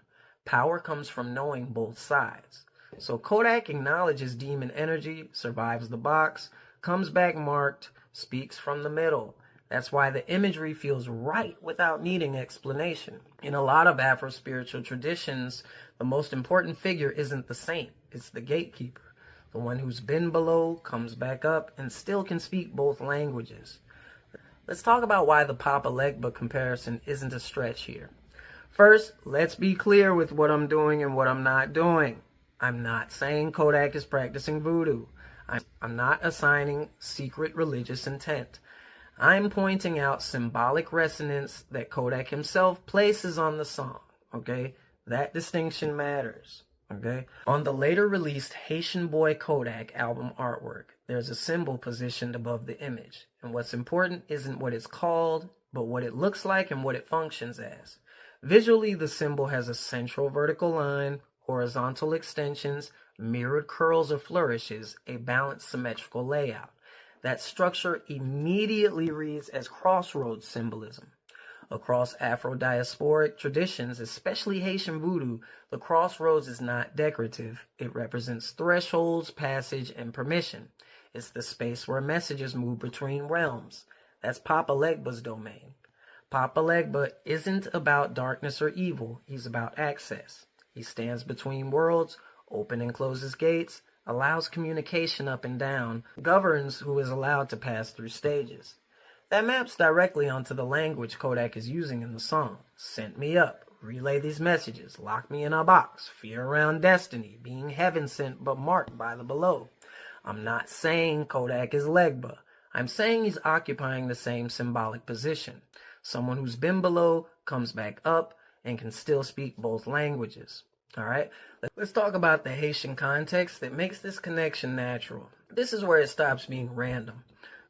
A: Power comes from knowing both sides. So Kodak acknowledges demon energy, survives the box, comes back marked, speaks from the middle. That's why the imagery feels right without needing explanation. In a lot of Afro-spiritual traditions, the most important figure isn't the saint, it's the gatekeeper. The one who's been below, comes back up, and still can speak both languages. Let's talk about why the Papa Legba comparison isn't a stretch here. First, let's be clear with what I'm doing and what I'm not doing. I'm not saying Kodak is practicing voodoo. I'm not assigning secret religious intent. I'm pointing out symbolic resonance that Kodak himself places on the song, okay? That distinction matters, okay? On the later released Haitian Boy Kodak album artwork, there's a symbol positioned above the image. And what's important isn't what it's called, but what it looks like and what it functions as. Visually, the symbol has a central vertical line, horizontal extensions, mirrored curls or flourishes, a balanced symmetrical layout. That structure immediately reads as Crossroads Symbolism. Across Afro-diasporic traditions, especially Haitian voodoo, the crossroads is not decorative. It represents thresholds, passage, and permission. It's the space where messages move between realms. That's Papa Legba's domain. Papa Legba isn't about darkness or evil. He's about access. He stands between worlds, open and closes gates, allows communication up and down, governs who is allowed to pass through stages. That maps directly onto the language Kodak is using in the song. Sent me up, relay these messages, lock me in a box, fear around destiny, being heaven sent but marked by the below. I'm not saying Kodak is Legba. I'm saying he's occupying the same symbolic position. Someone who's been below, comes back up, and can still speak both languages. All right, let's talk about the Haitian context that makes this connection natural. This is where it stops being random.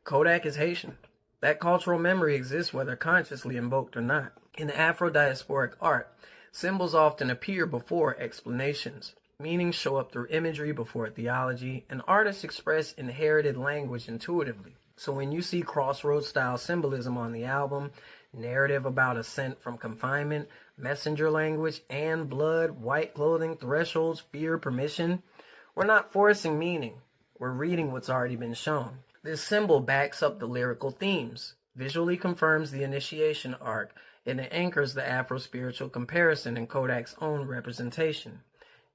A: Kodak is Haitian. That cultural memory exists whether consciously invoked or not. In Afro-diasporic art, symbols often appear before explanations. Meanings show up through imagery before theology, and artists express inherited language intuitively. So when you see Crossroads style symbolism on the album, narrative about ascent from confinement, messenger language, and blood, white clothing, thresholds, fear, permission, we're not forcing meaning. We're reading what's already been shown. This symbol backs up the lyrical themes, visually confirms the initiation arc, and it anchors the Afro-spiritual comparison in Kodak's own representation.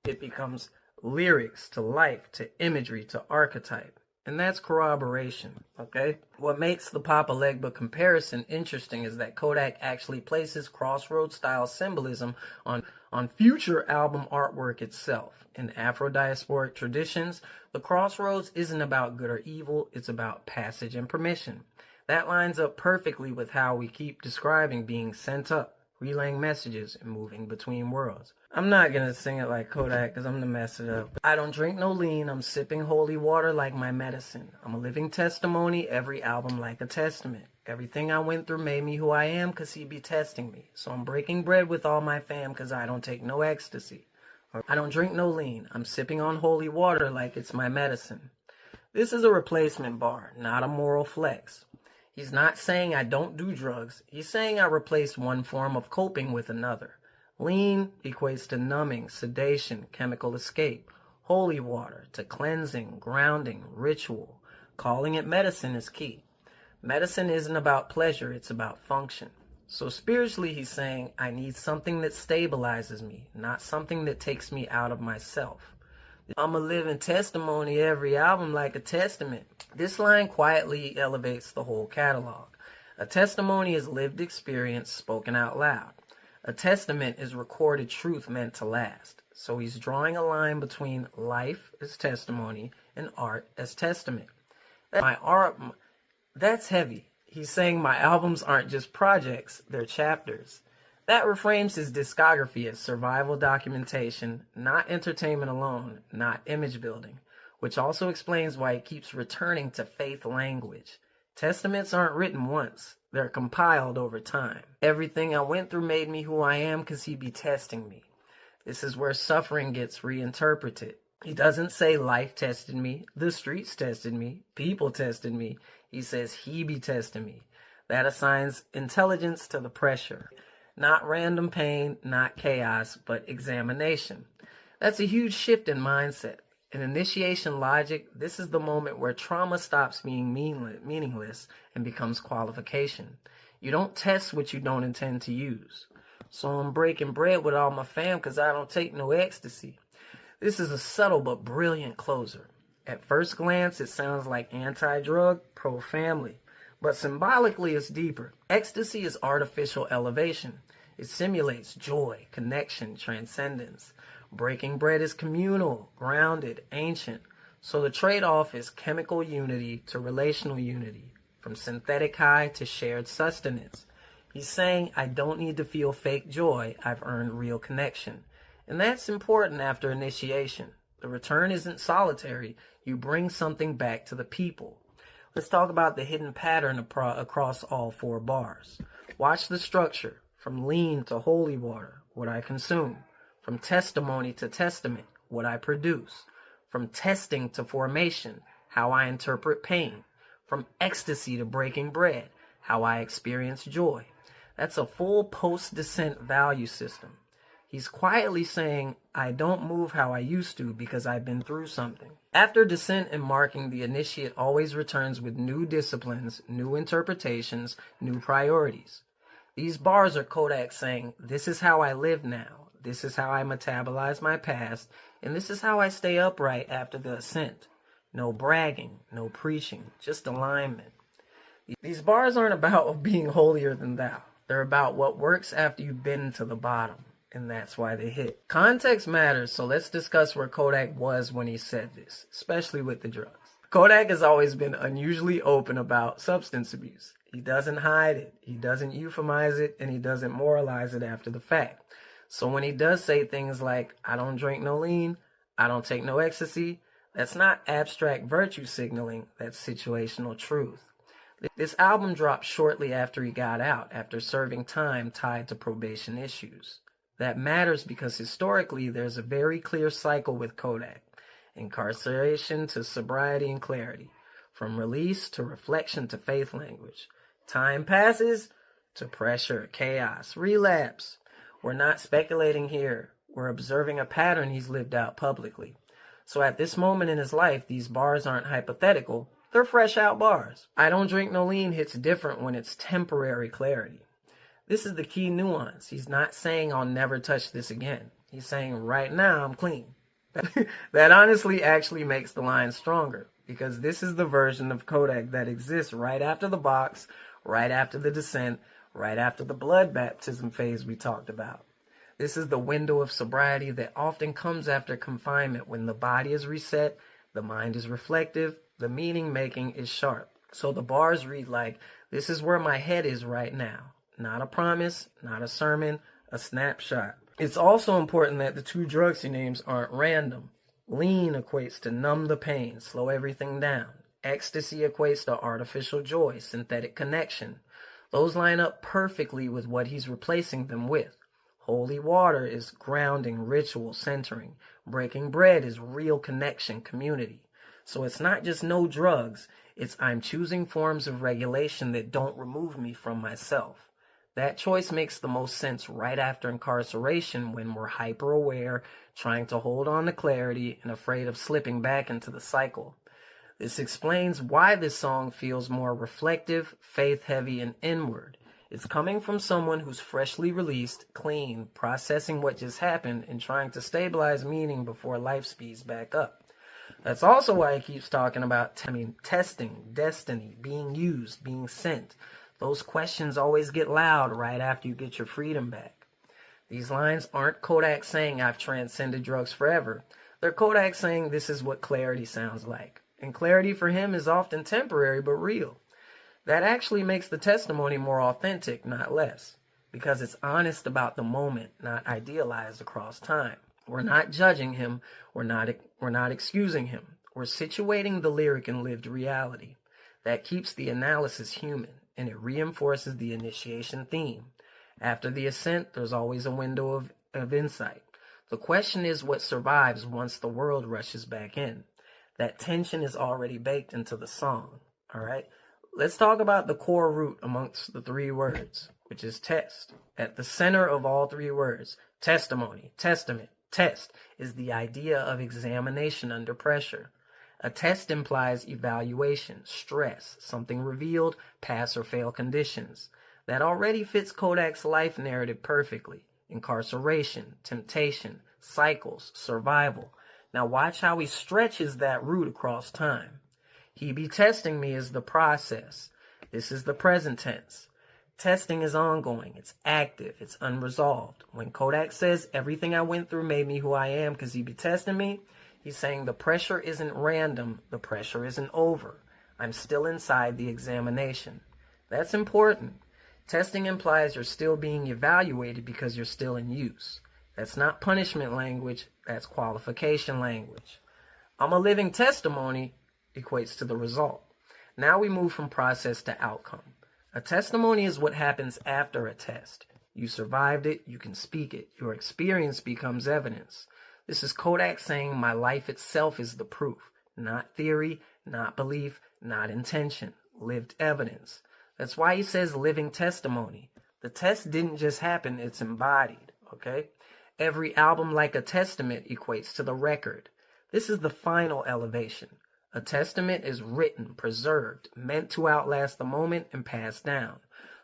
A: It becomes lyrics to life, to imagery, to archetype. And that's corroboration, okay? What makes the Papa Legba comparison interesting is that Kodak actually places crossroads-style symbolism on future album artwork itself. In Afro-diasporic traditions, the crossroads isn't about good or evil, it's about passage and permission. That lines up perfectly with how we keep describing being sent up, relaying messages, and moving between worlds. I'm not gonna sing it like Kodak because I'm gonna mess it up. I don't drink no lean, I'm sipping holy water like my medicine. I'm a living testimony, every album like a testament. Everything I went through made me who I am because he be testing me. So I'm breaking bread with all my fam because I don't take no ecstasy. I don't drink no lean, I'm sipping on holy water like it's my medicine. This is a replacement bar, not a moral flex. He's not saying I don't do drugs. He's saying I replace one form of coping with another. Lean equates to numbing, sedation, chemical escape. Holy water to cleansing, grounding, ritual. Calling it medicine is key. Medicine isn't about pleasure, it's about function. So spiritually, he's saying I need something that stabilizes me, not something that takes me out of myself. I'm a living testimony, every album like a testament. This line quietly elevates the whole catalog. A testimony is lived experience spoken out loud. A testament is recorded truth meant to last. So he's drawing a line between life as testimony and art as testament. My art, that's heavy. He's saying my albums aren't just projects, they're chapters. That reframes his discography as survival documentation, not entertainment alone, not image building, which also explains why he keeps returning to faith language. Testaments aren't written once, they're compiled over time. Everything I went through made me who I am because he be testing me. This is where suffering gets reinterpreted. He doesn't say life tested me, the streets tested me, people tested me. He says he be testing me. That assigns intelligence to the pressure. Not random pain, not chaos, but examination. That's a huge shift in mindset. In initiation logic, this is the moment where trauma stops being meaningless and becomes qualification. You don't test what you don't intend to use. So I'm breaking bread with all my fam because I don't take no ecstasy. This is a subtle but brilliant closer. At first glance, it sounds like anti-drug, pro-family. But symbolically, it's deeper. Ecstasy is artificial elevation. It simulates joy, connection, transcendence. Breaking bread is communal, grounded, ancient. So the trade-off is chemical unity to relational unity, from synthetic high to shared sustenance. He's saying, I don't need to feel fake joy, I've earned real connection. And that's important after initiation. The return isn't solitary, you bring something back to the people. Let's talk about the hidden pattern across all 4 bars. Watch the structure, from lean to holy water, what I consume. From testimony to testament, what I produce. From testing to formation, how I interpret pain. From ecstasy to breaking bread, how I experience joy. That's a full post-descent value system. He's quietly saying, I don't move how I used to because I've been through something. After descent and marking, the initiate always returns with new disciplines, new interpretations, new priorities. These bars are Kodak saying, this is how I live now, this is how I metabolize my past, and this is how I stay upright after the ascent. No bragging, no preaching, just alignment. These bars aren't about being holier than thou. They're about what works after you've been to the bottom. And that's why they hit. Context matters, so let's discuss where Kodak was when he said this, especially with the drugs. Kodak has always been unusually open about substance abuse. He doesn't hide it, he doesn't euphemize it, and he doesn't moralize it after the fact. So when he does say things like, I don't drink no lean, I don't take no ecstasy, that's not abstract virtue signaling, that's situational truth. This album dropped shortly after he got out, after serving time tied to probation issues. That matters because historically there's a very clear cycle with Kodak. Incarceration to sobriety and clarity. From release to reflection to faith language. Time passes to pressure, chaos, relapse. We're not speculating here. We're observing a pattern he's lived out publicly. So at this moment in his life, these bars aren't hypothetical. They're fresh out bars. I don't drink no lean hits different when it's temporary clarity. This is the key nuance. He's not saying I'll never touch this again. He's saying right now I'm clean. That honestly actually makes the line stronger because this is the version of Kodak that exists right after the box, right after the descent, right after the blood baptism phase we talked about. This is the window of sobriety that often comes after confinement when the body is reset, the mind is reflective, the meaning making is sharp. So the bars read like, this is where my head is right now. Not a promise, not a sermon, a snapshot. It's also important that the 2 drugs he names aren't random. Lean equates to numb the pain, slow everything down. Ecstasy equates to artificial joy, synthetic connection. Those line up perfectly with what he's replacing them with. Holy water is grounding, ritual, centering. Breaking bread is real connection, community. So it's not just no drugs, it's I'm choosing forms of regulation that don't remove me from myself. That choice makes the most sense right after incarceration when we're hyper-aware, trying to hold on to clarity, and afraid of slipping back into the cycle. This explains why this song feels more reflective, faith-heavy, and inward. It's coming from someone who's freshly released, clean, processing what just happened, and trying to stabilize meaning before life speeds back up. That's also why he keeps talking about testing, destiny, being used, being sent. Those questions always get loud right after you get your freedom back. These lines aren't Kodak saying I've transcended drugs forever. They're Kodak saying this is what clarity sounds like. And clarity for him is often temporary but real. That actually makes the testimony more authentic, not less. because it's honest about the moment, not idealized across time. We're not judging him. We're not excusing him. We're situating the lyric in lived reality. That keeps the analysis human, and it reinforces the initiation theme. After the ascent, there's always a window of insight. The question is what survives once the world rushes back in. That tension is already baked into the song, all right? Let's talk about the core root amongst the three words, which is test. At the center of all three words, testimony, testament, test, is the idea of examination under pressure. A test implies evaluation, stress, something revealed, pass or fail conditions. That already fits Kodak's life narrative perfectly. Incarceration, temptation, cycles, survival. Now watch how he stretches that root across time. He be testing me is the process. This is the present tense. Testing is ongoing. It's active. It's unresolved. When Kodak says everything I went through made me who I am because he be testing me, he's saying the pressure isn't random. The pressure isn't over. I'm still inside the examination. That's important. Testing implies you're still being evaluated because you're still in use. That's not punishment language. That's qualification language. I'm a living testimony equates to the result. Now we move from process to outcome. A testimony is what happens after a test. You survived it. You can speak it. Your experience becomes evidence. This is Kodak saying my life itself is the proof. Not theory, not belief, not intention. Lived evidence. That's why he says living testimony. The test didn't just happen, it's embodied, okay? Every album like a testament equates to the record. This is the final elevation. A testament is written, preserved, meant to outlast the moment and pass down.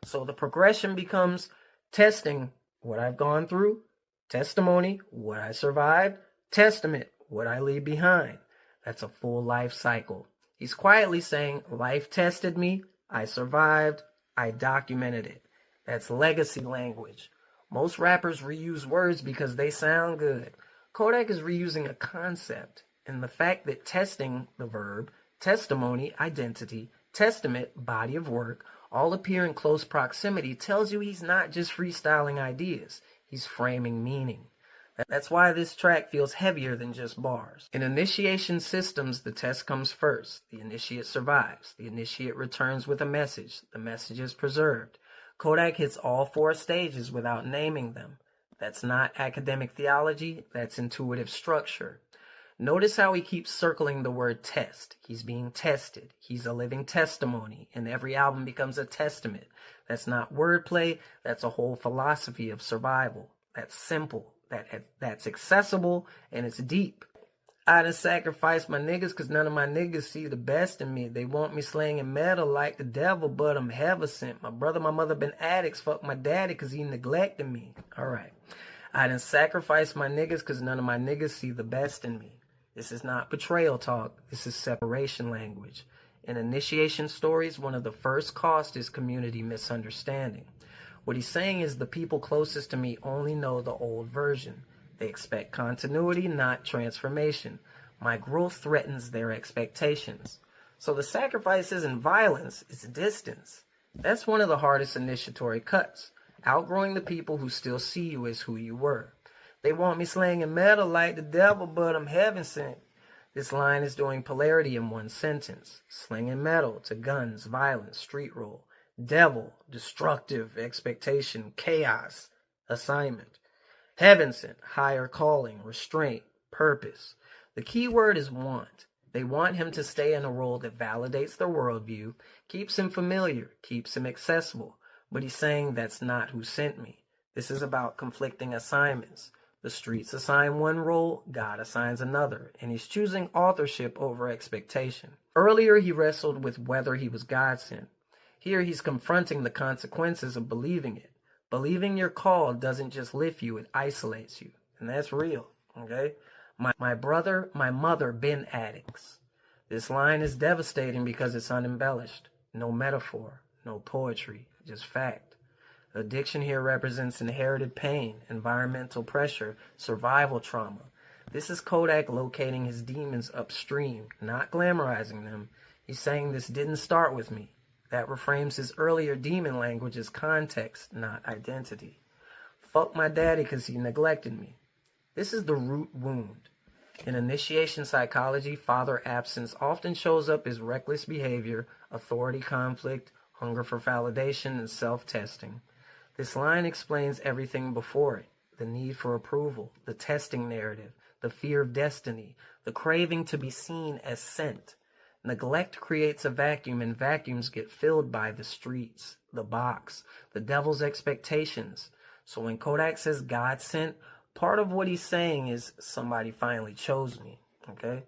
A: So the progression becomes testing what I've gone through, testimony, what I survived, testament, what I leave behind. That's a full life cycle. He's quietly saying, life tested me, I survived, I documented it. That's legacy language. Most rappers reuse words because they sound good. Kodak is reusing a concept, and the fact that testing, the verb, testimony, identity, testament, body of work, all appear in close proximity tells you he's not just freestyling ideas, he's framing meaning. That's why this track feels heavier than just bars. In initiation systems, the test comes first. The initiate survives. The initiate returns with a message. The message is preserved. Kodak hits all four stages without naming them. That's not academic theology. That's intuitive structure. Notice how he keeps circling the word test. He's being tested. He's a living testimony, and every album becomes a testament. That's not wordplay. That's a whole philosophy of survival. That's simple. That's accessible, and it's deep. I done sacrificed my niggas because none of my niggas see the best in me. They want me slanging metal like the devil, but I'm heaven sent. My brother, my mother been addicts. Fuck my daddy because he neglected me. All right. I done sacrificed my niggas because none of my niggas see the best in me. This is not betrayal talk. This is separation language. In initiation stories, one of the first costs is community misunderstanding. What he's saying is the people closest to me only know the old version. They expect continuity, not transformation. My growth threatens their expectations. So the sacrifice isn't violence, it's distance. That's one of the hardest initiatory cuts. Outgrowing the people who still see you as who you were. They want me slanging metal like the devil, but I'm heaven sent. This line is doing polarity in one sentence. Slinging metal to guns, violence, street rule. Devil, destructive, expectation, chaos, assignment. Heaven sent, higher calling, restraint, purpose. The key word is want. They want him to stay in a role that validates their worldview, keeps him familiar, keeps him accessible. But he's saying that's not who sent me. This is about conflicting assignments. The streets assign one role, God assigns another, and he's choosing authorship over expectation. Earlier, he wrestled with whether he was God sent. Here, he's confronting the consequences of believing it. Believing your call doesn't just lift you, it isolates you. And that's real, okay? My brother, my mother been addicts. This line is devastating because it's unembellished. No metaphor, no poetry, just fact. Addiction here represents inherited pain, environmental pressure, survival trauma. This is Kodak locating his demons upstream, not glamorizing them. He's saying this didn't start with me. That reframes his earlier demon language as context, not identity. Fuck my daddy because he neglected me. This is the root wound. In initiation psychology, father absence often shows up as reckless behavior, authority conflict, hunger for validation, and self-testing. This line explains everything before it: the need for approval, the testing narrative, the fear of destiny, the craving to be seen as sent. Neglect creates a vacuum, and vacuums get filled by the streets, the box, the devil's expectations. So when Kodak says God sent, part of what he's saying is somebody finally chose me, okay?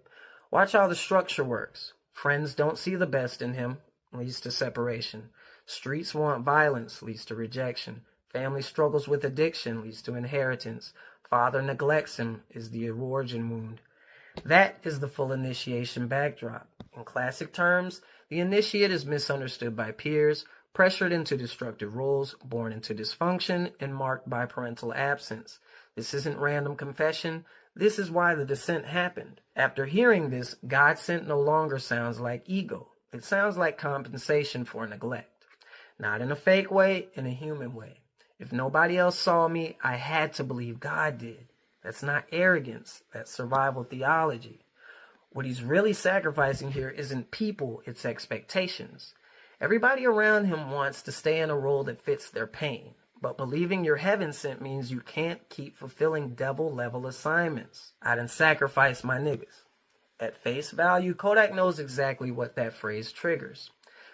A: Watch how the structure works. Friends don't see the best in him, leads to separation. Streets want violence, leads to rejection. Family struggles with addiction, leads to inheritance. Father neglects him, is the origin wound. That is the full initiation backdrop. In classic terms, the initiate is misunderstood by peers, pressured into destructive roles, born into dysfunction, and marked by parental absence. This isn't random confession. This is why the descent happened. After hearing this, God sent no longer sounds like ego. It sounds like compensation for neglect. Not in a fake way, in a human way. If nobody else saw me, I had to believe God did. That's not arrogance. That's survival theology. What he's really sacrificing here isn't people, it's expectations. Everybody around him wants to stay in a role that fits their pain. But believing you're heaven sent means you can't keep fulfilling devil level assignments. I done sacrificed my niggas. At face value, Kodak knows exactly what that phrase triggers.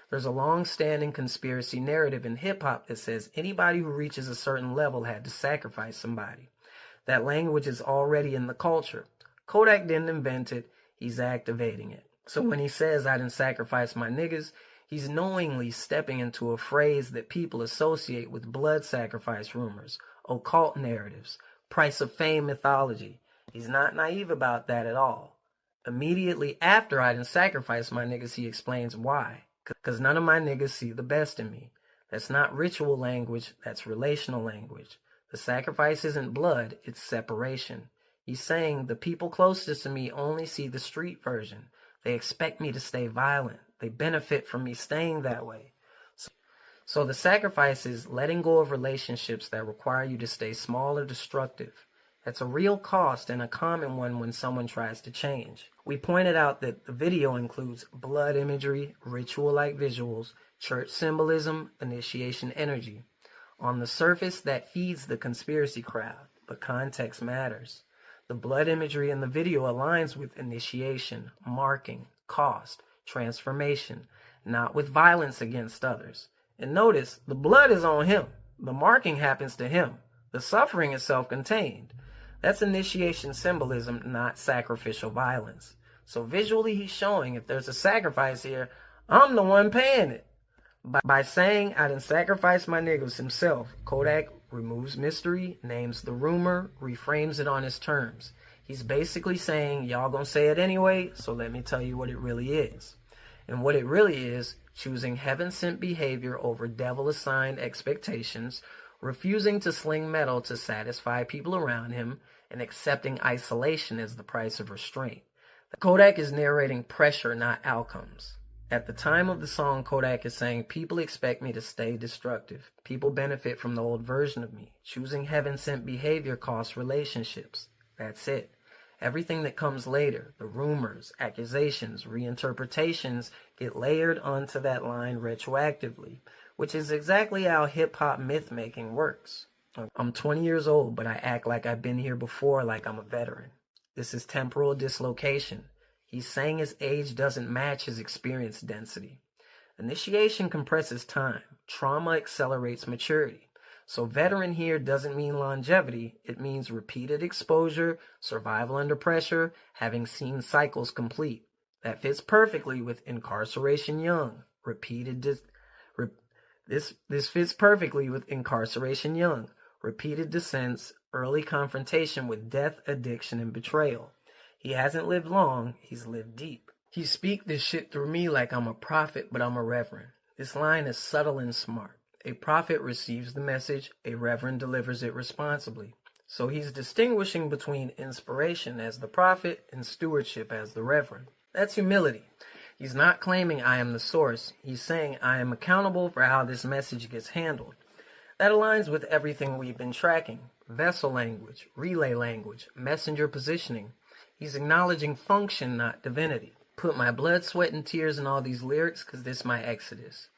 A: There's a long-standing conspiracy narrative in hip-hop that says anybody who reaches a certain level had to sacrifice somebody. That language is already in the culture. Kodak didn't invent it, he's activating it. So when he says, I done sacrificed my niggas, he's knowingly stepping into a phrase that people associate with blood sacrifice rumors, occult narratives, price of fame mythology. He's not naive about that at all. Immediately after I done sacrificed my niggas, he explains why. Because none of my niggas see the best in me. That's not ritual language, that's relational language. The sacrifice isn't blood, it's separation. He's saying the people closest to me only see the street version. They expect me to stay violent. They benefit from me staying that way. So the sacrifice is letting go of relationships that require you to stay small or destructive. That's a real cost and a common one when someone tries to change. We pointed out that the video includes blood imagery, ritual-like visuals, church symbolism, initiation energy. On the surface, that feeds the conspiracy crowd, but context matters. The blood imagery in the video aligns with initiation, marking, cost, transformation, not with violence against others. And notice, the blood is on him. The marking happens to him. The suffering is self-contained. That's initiation symbolism, not sacrificial violence. So visually he's showing if there's a sacrifice here, I'm the one paying it. By saying I done sacrificed my niggas himself, Kodak removes mystery, names the rumor, reframes it on his terms. He's basically saying, y'all gonna say it anyway, so let me tell you what it really is. And what it really is, choosing heaven-sent behavior over devil-assigned expectations, refusing to sling metal to satisfy people around him, and accepting isolation as the price of restraint. Kodak is narrating pressure, not outcomes. At the time of the song, Kodak is saying, people expect me to stay destructive. People benefit from the old version of me. Choosing heaven-sent behavior costs relationships. That's it. Everything that comes later, the rumors, accusations, reinterpretations, get layered onto that line retroactively, which is exactly how hip-hop myth-making works. I'm 20 years old, but I act like I've been here before, like I'm a veteran. This is temporal dislocation. He's saying his age doesn't match his experience density. Initiation compresses time. Trauma accelerates maturity. So veteran here doesn't mean longevity. It means repeated exposure, survival under pressure, having seen cycles complete. That fits perfectly with incarceration young. This fits perfectly with incarceration young. Repeated descents, early confrontation with death, addiction, and betrayal. He hasn't lived long, he's lived deep. He speak this shit through me like I'm a prophet, but I'm a reverend. This line is subtle and smart. A prophet receives the message, a reverend delivers it responsibly. So he's distinguishing between inspiration as the prophet and stewardship as the reverend. That's humility. He's not claiming I am the source. He's saying I am accountable for how this message gets handled. That aligns with everything we've been tracking. Vessel language, relay language, messenger positioning. He's acknowledging function, not divinity. Put my blood, sweat, and tears in all these lyrics because this is my exodus.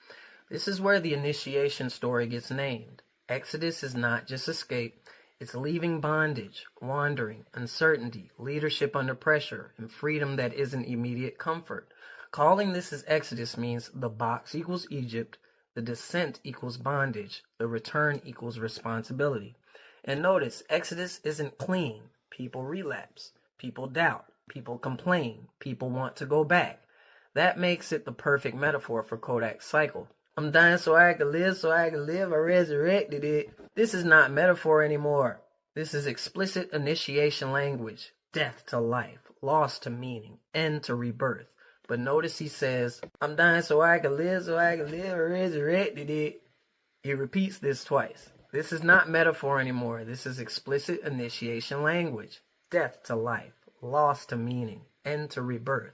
A: This is where the initiation story gets named. Exodus is not just escape. It's leaving bondage, wandering, uncertainty, leadership under pressure, and freedom that isn't immediate comfort. Calling this as exodus means the box equals Egypt, the descent equals bondage, the return equals responsibility. And notice, exodus isn't clean. People relapse. People doubt. People complain. People want to go back. That makes it the perfect metaphor for Kodak's cycle. I'm dying so I can live, I resurrected it. This is not metaphor anymore. This is explicit initiation language. Death to life, loss to meaning, end to rebirth. But notice he says, I'm dying so I can live, I resurrected it. He repeats this twice. This is not metaphor anymore. This is explicit initiation language. Death to life, loss to meaning, end to rebirth.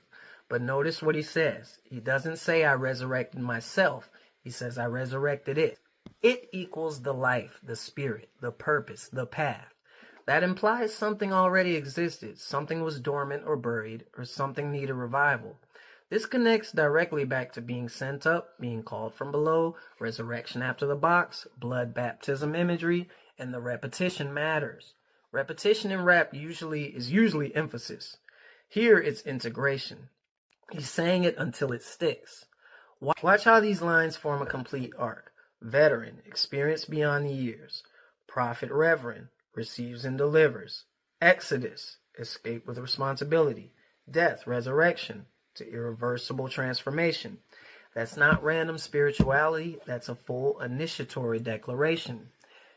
A: But notice what he says. He doesn't say I resurrected myself. He says I resurrected it. It equals the life, the spirit, the purpose, the path. That implies something already existed. Something was dormant or buried, or something needed revival. This connects directly back to being sent up, being called from below, resurrection after the box, blood baptism imagery, and the repetition matters. Repetition in rap is usually emphasis. Here it's integration. He's saying it until it sticks. Watch how these lines form a complete arc. Veteran, experience beyond the years. Prophet reverend, receives and delivers. Exodus, escape with responsibility. Death, resurrection, to irreversible transformation. That's not random spirituality, that's a full initiatory declaration.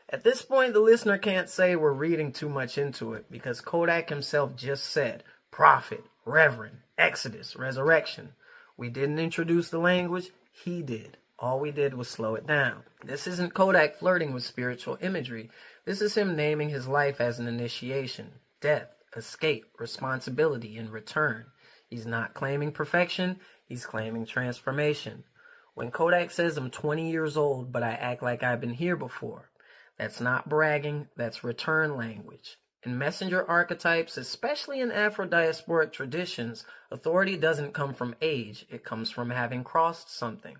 A: At this point, the listener can't say we're reading too much into it because Kodak himself just said, prophet, reverend, exodus, resurrection. We didn't introduce the language, he did. All we did was slow it down. This isn't Kodak flirting with spiritual imagery. This is him naming his life as an initiation, death, escape, responsibility, and return. He's not claiming perfection, he's claiming transformation. When Kodak says I'm 20 years old, but I act like I've been here before, that's not bragging, that's return language. In messenger archetypes, especially in Afro-diasporic traditions, authority doesn't come from age, it comes from having crossed something.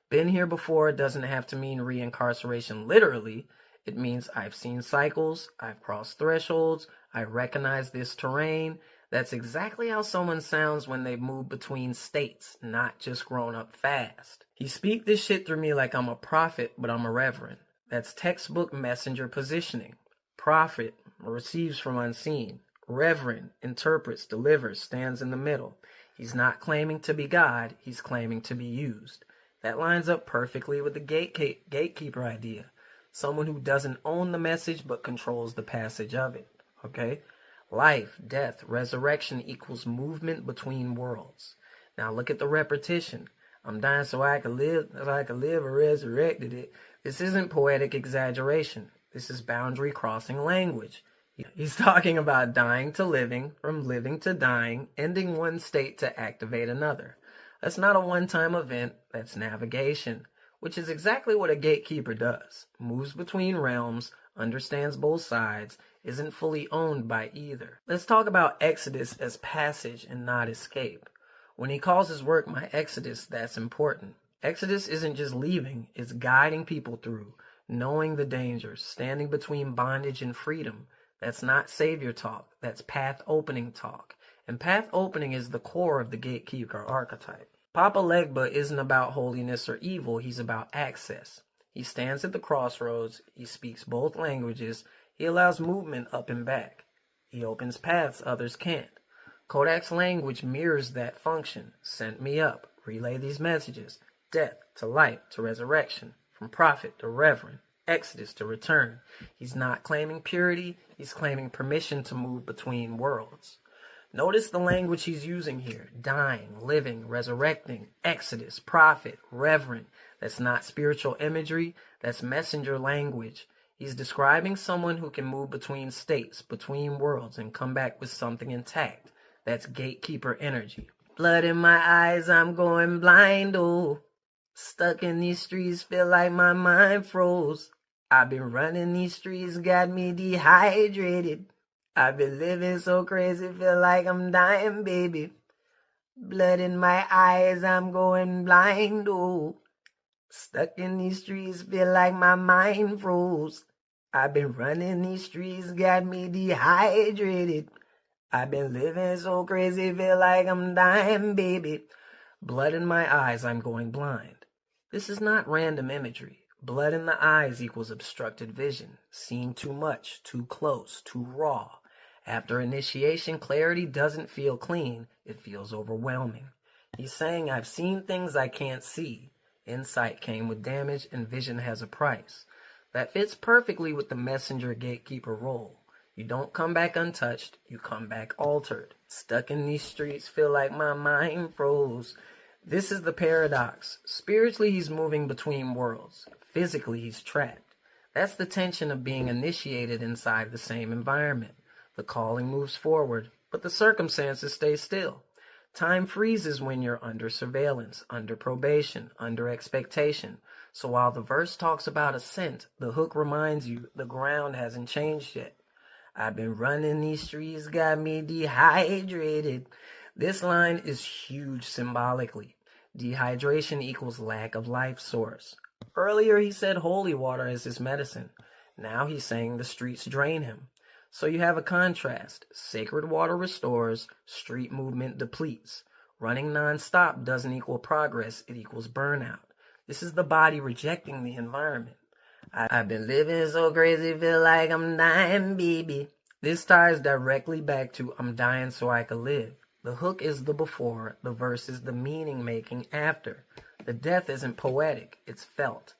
A: Been here before doesn't have to mean reincarceration literally. It means I've seen cycles, I've crossed thresholds, I recognize this terrain. That's exactly how someone sounds when they move between states, not just grown up fast. He speak this shit through me like I'm a prophet, but I'm a reverend. That's textbook messenger positioning. Prophet receives from unseen. Reverend interprets, delivers, stands in the middle. He's not claiming to be God, he's claiming to be used. That lines up perfectly with the gatekeeper idea. Someone who doesn't own the message but controls the passage of it. Okay? Life, death, resurrection equals movement between worlds. Now look at the repetition. I'm dying so I can live, I resurrected it. This isn't poetic exaggeration. This is boundary crossing language. He's talking about dying to living, from living to dying, ending one state to activate another. That's not a one-time event, that's navigation, which is exactly what a gatekeeper does. Moves between realms, understands both sides, isn't fully owned by either. Let's talk about exodus as passage and not escape. When he calls his work my exodus, that's important. Exodus isn't just leaving, it's guiding people through, knowing the dangers, standing between bondage and freedom. That's not savior talk, that's path opening talk. And path opening is the core of the gatekeeper archetype. Papa Legba isn't about holiness or evil, he's about access. He stands at the crossroads, he speaks both languages, he allows movement up and back. He opens paths others can't. Kodak's language mirrors that function. Sent me up, relay these messages. Death to life to resurrection, from prophet to reverend, exodus to return. He's not claiming purity, he's claiming permission to move between worlds. Notice the language he's using here. Dying, living, resurrecting, exodus, prophet, reverend. That's not spiritual imagery, that's messenger language. He's describing someone who can move between states, between worlds, and come back with something intact. That's gatekeeper energy. Blood in my eyes, I'm going blind, oh. Stuck in these streets, feel like my mind froze. I've been running these streets, got me dehydrated. I've been living so crazy, feel like I'm dying, baby. Blood in my eyes, I'm going blind, oh. Stuck in these streets, feel like my mind froze. I've been running these streets, got me dehydrated. I've been living so crazy, feel like I'm dying, baby. Blood in my eyes, I'm going blind. This is not random imagery. Blood in the eyes equals obstructed vision, seeing too much, too close, too raw. After initiation, clarity doesn't feel clean, it feels overwhelming. He's saying, I've seen things I can't see. Insight came with damage, and vision has a price. That fits perfectly with the messenger gatekeeper role. You don't come back untouched, you come back altered. Stuck in these streets, feel like my mind froze. This is the paradox. Spiritually, he's moving between worlds. Physically, he's trapped. That's the tension of being initiated inside the same environment. The calling moves forward, but the circumstances stay still. Time freezes when you're under surveillance, under probation, under expectation. So while the verse talks about ascent, the hook reminds you the ground hasn't changed yet. I've been running these streets, got me dehydrated. This line is huge symbolically. Dehydration equals lack of life source. Earlier he said holy water is his medicine. Now he's saying the streets drain him. So you have a contrast. Sacred water restores, street movement depletes. Running non-stop doesn't equal progress, it equals burnout. This is the body rejecting the environment. I've been living so crazy, feel like I'm dying, baby. This ties directly back to I'm dying so I can live. The hook is the before, the verse is the meaning making after. The death isn't poetic, it's felt.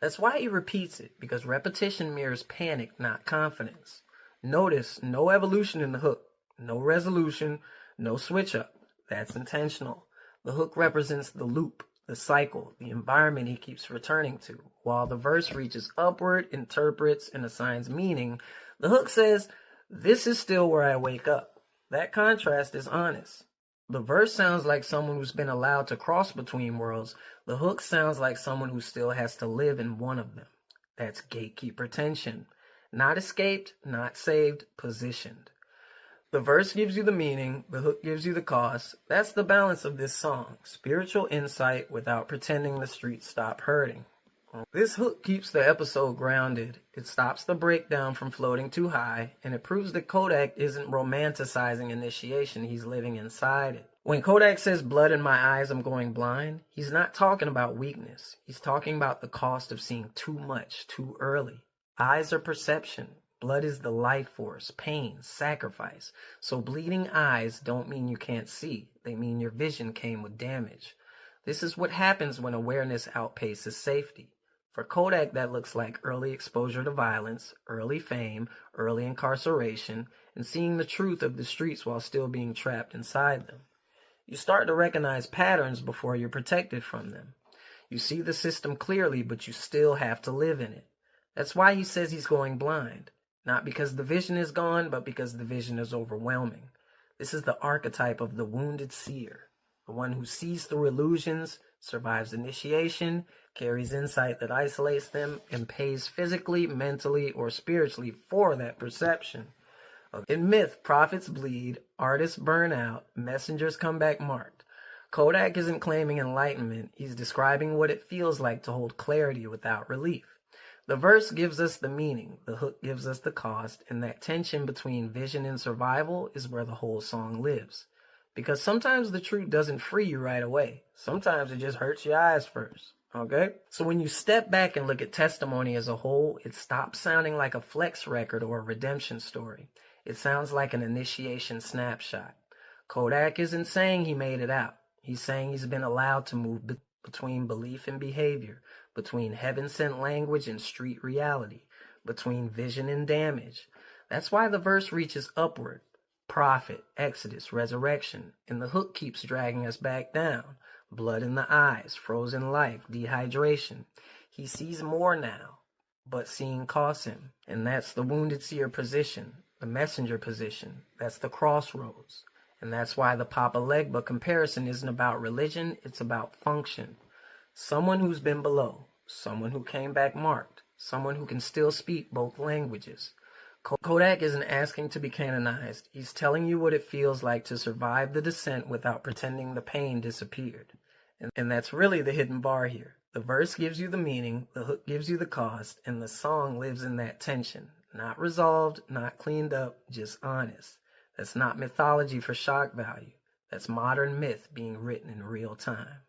A: That's why he repeats it, because repetition mirrors panic, not confidence. Notice no evolution in the hook, no resolution, no switch up. That's intentional. The hook represents the loop, the cycle, the environment he keeps returning to. While the verse reaches upward, interprets, and assigns meaning, the hook says, this is still where I wake up. That contrast is honest. The verse sounds like someone who's been allowed to cross between worlds. The hook sounds like someone who still has to live in one of them. That's gatekeeper tension. Not escaped, not saved, positioned. The verse gives you the meaning, the hook gives you the cost. That's the balance of this song. Spiritual insight without pretending the streets stop hurting. This hook keeps the episode grounded. It stops the breakdown from floating too high, and it proves that Kodak isn't romanticizing initiation, he's living inside it. When Kodak says, blood in my eyes, I'm going blind, he's not talking about weakness. He's talking about the cost of seeing too much too early. Eyes are perception. Blood is the life force, pain, sacrifice. So bleeding eyes don't mean you can't see. They mean your vision came with damage. This is what happens when awareness outpaces safety. For Kodak, that looks like early exposure to violence, early fame, early incarceration, and seeing the truth of the streets while still being trapped inside them. You start to recognize patterns before you're protected from them. You see the system clearly, but you still have to live in it. That's why he says he's going blind. Not because the vision is gone, but because the vision is overwhelming. This is the archetype of the Wounded Seer, the one who sees through illusions, survives initiation, carries insight that isolates them, and pays physically, mentally, or spiritually for that perception. In myth, prophets bleed, artists burn out, messengers come back marked. Kodak isn't claiming enlightenment, he's describing what it feels like to hold clarity without relief. The verse gives us the meaning, the hook gives us the cost, and that tension between vision and survival is where the whole song lives. Because sometimes the truth doesn't free you right away. Sometimes it just hurts your eyes first. Okay? So when you step back and look at testimony as a whole, it stops sounding like a flex record or a redemption story. It sounds like an initiation snapshot. Kodak isn't saying he made it out. He's saying he's been allowed to move between belief and behavior, between heaven-sent language and street reality, between vision and damage. That's why the verse reaches upward. Prophet, Exodus, resurrection, and the hook keeps dragging us back down. Blood in the eyes, frozen life, dehydration. He sees more now, but seeing costs him. And that's the Wounded Seer position, the messenger position. That's the crossroads. And that's why the Papa Legba comparison isn't about religion, it's about function. Someone who's been below, someone who came back marked, someone who can still speak both languages. Kodak isn't asking to be canonized. He's telling you what it feels like to survive the descent without pretending the pain disappeared. And that's really the hidden bar here. The verse gives you the meaning, the hook gives you the cost, and the song lives in that tension. Not resolved, not cleaned up, just honest. That's not mythology for shock value. That's modern myth being written in real time.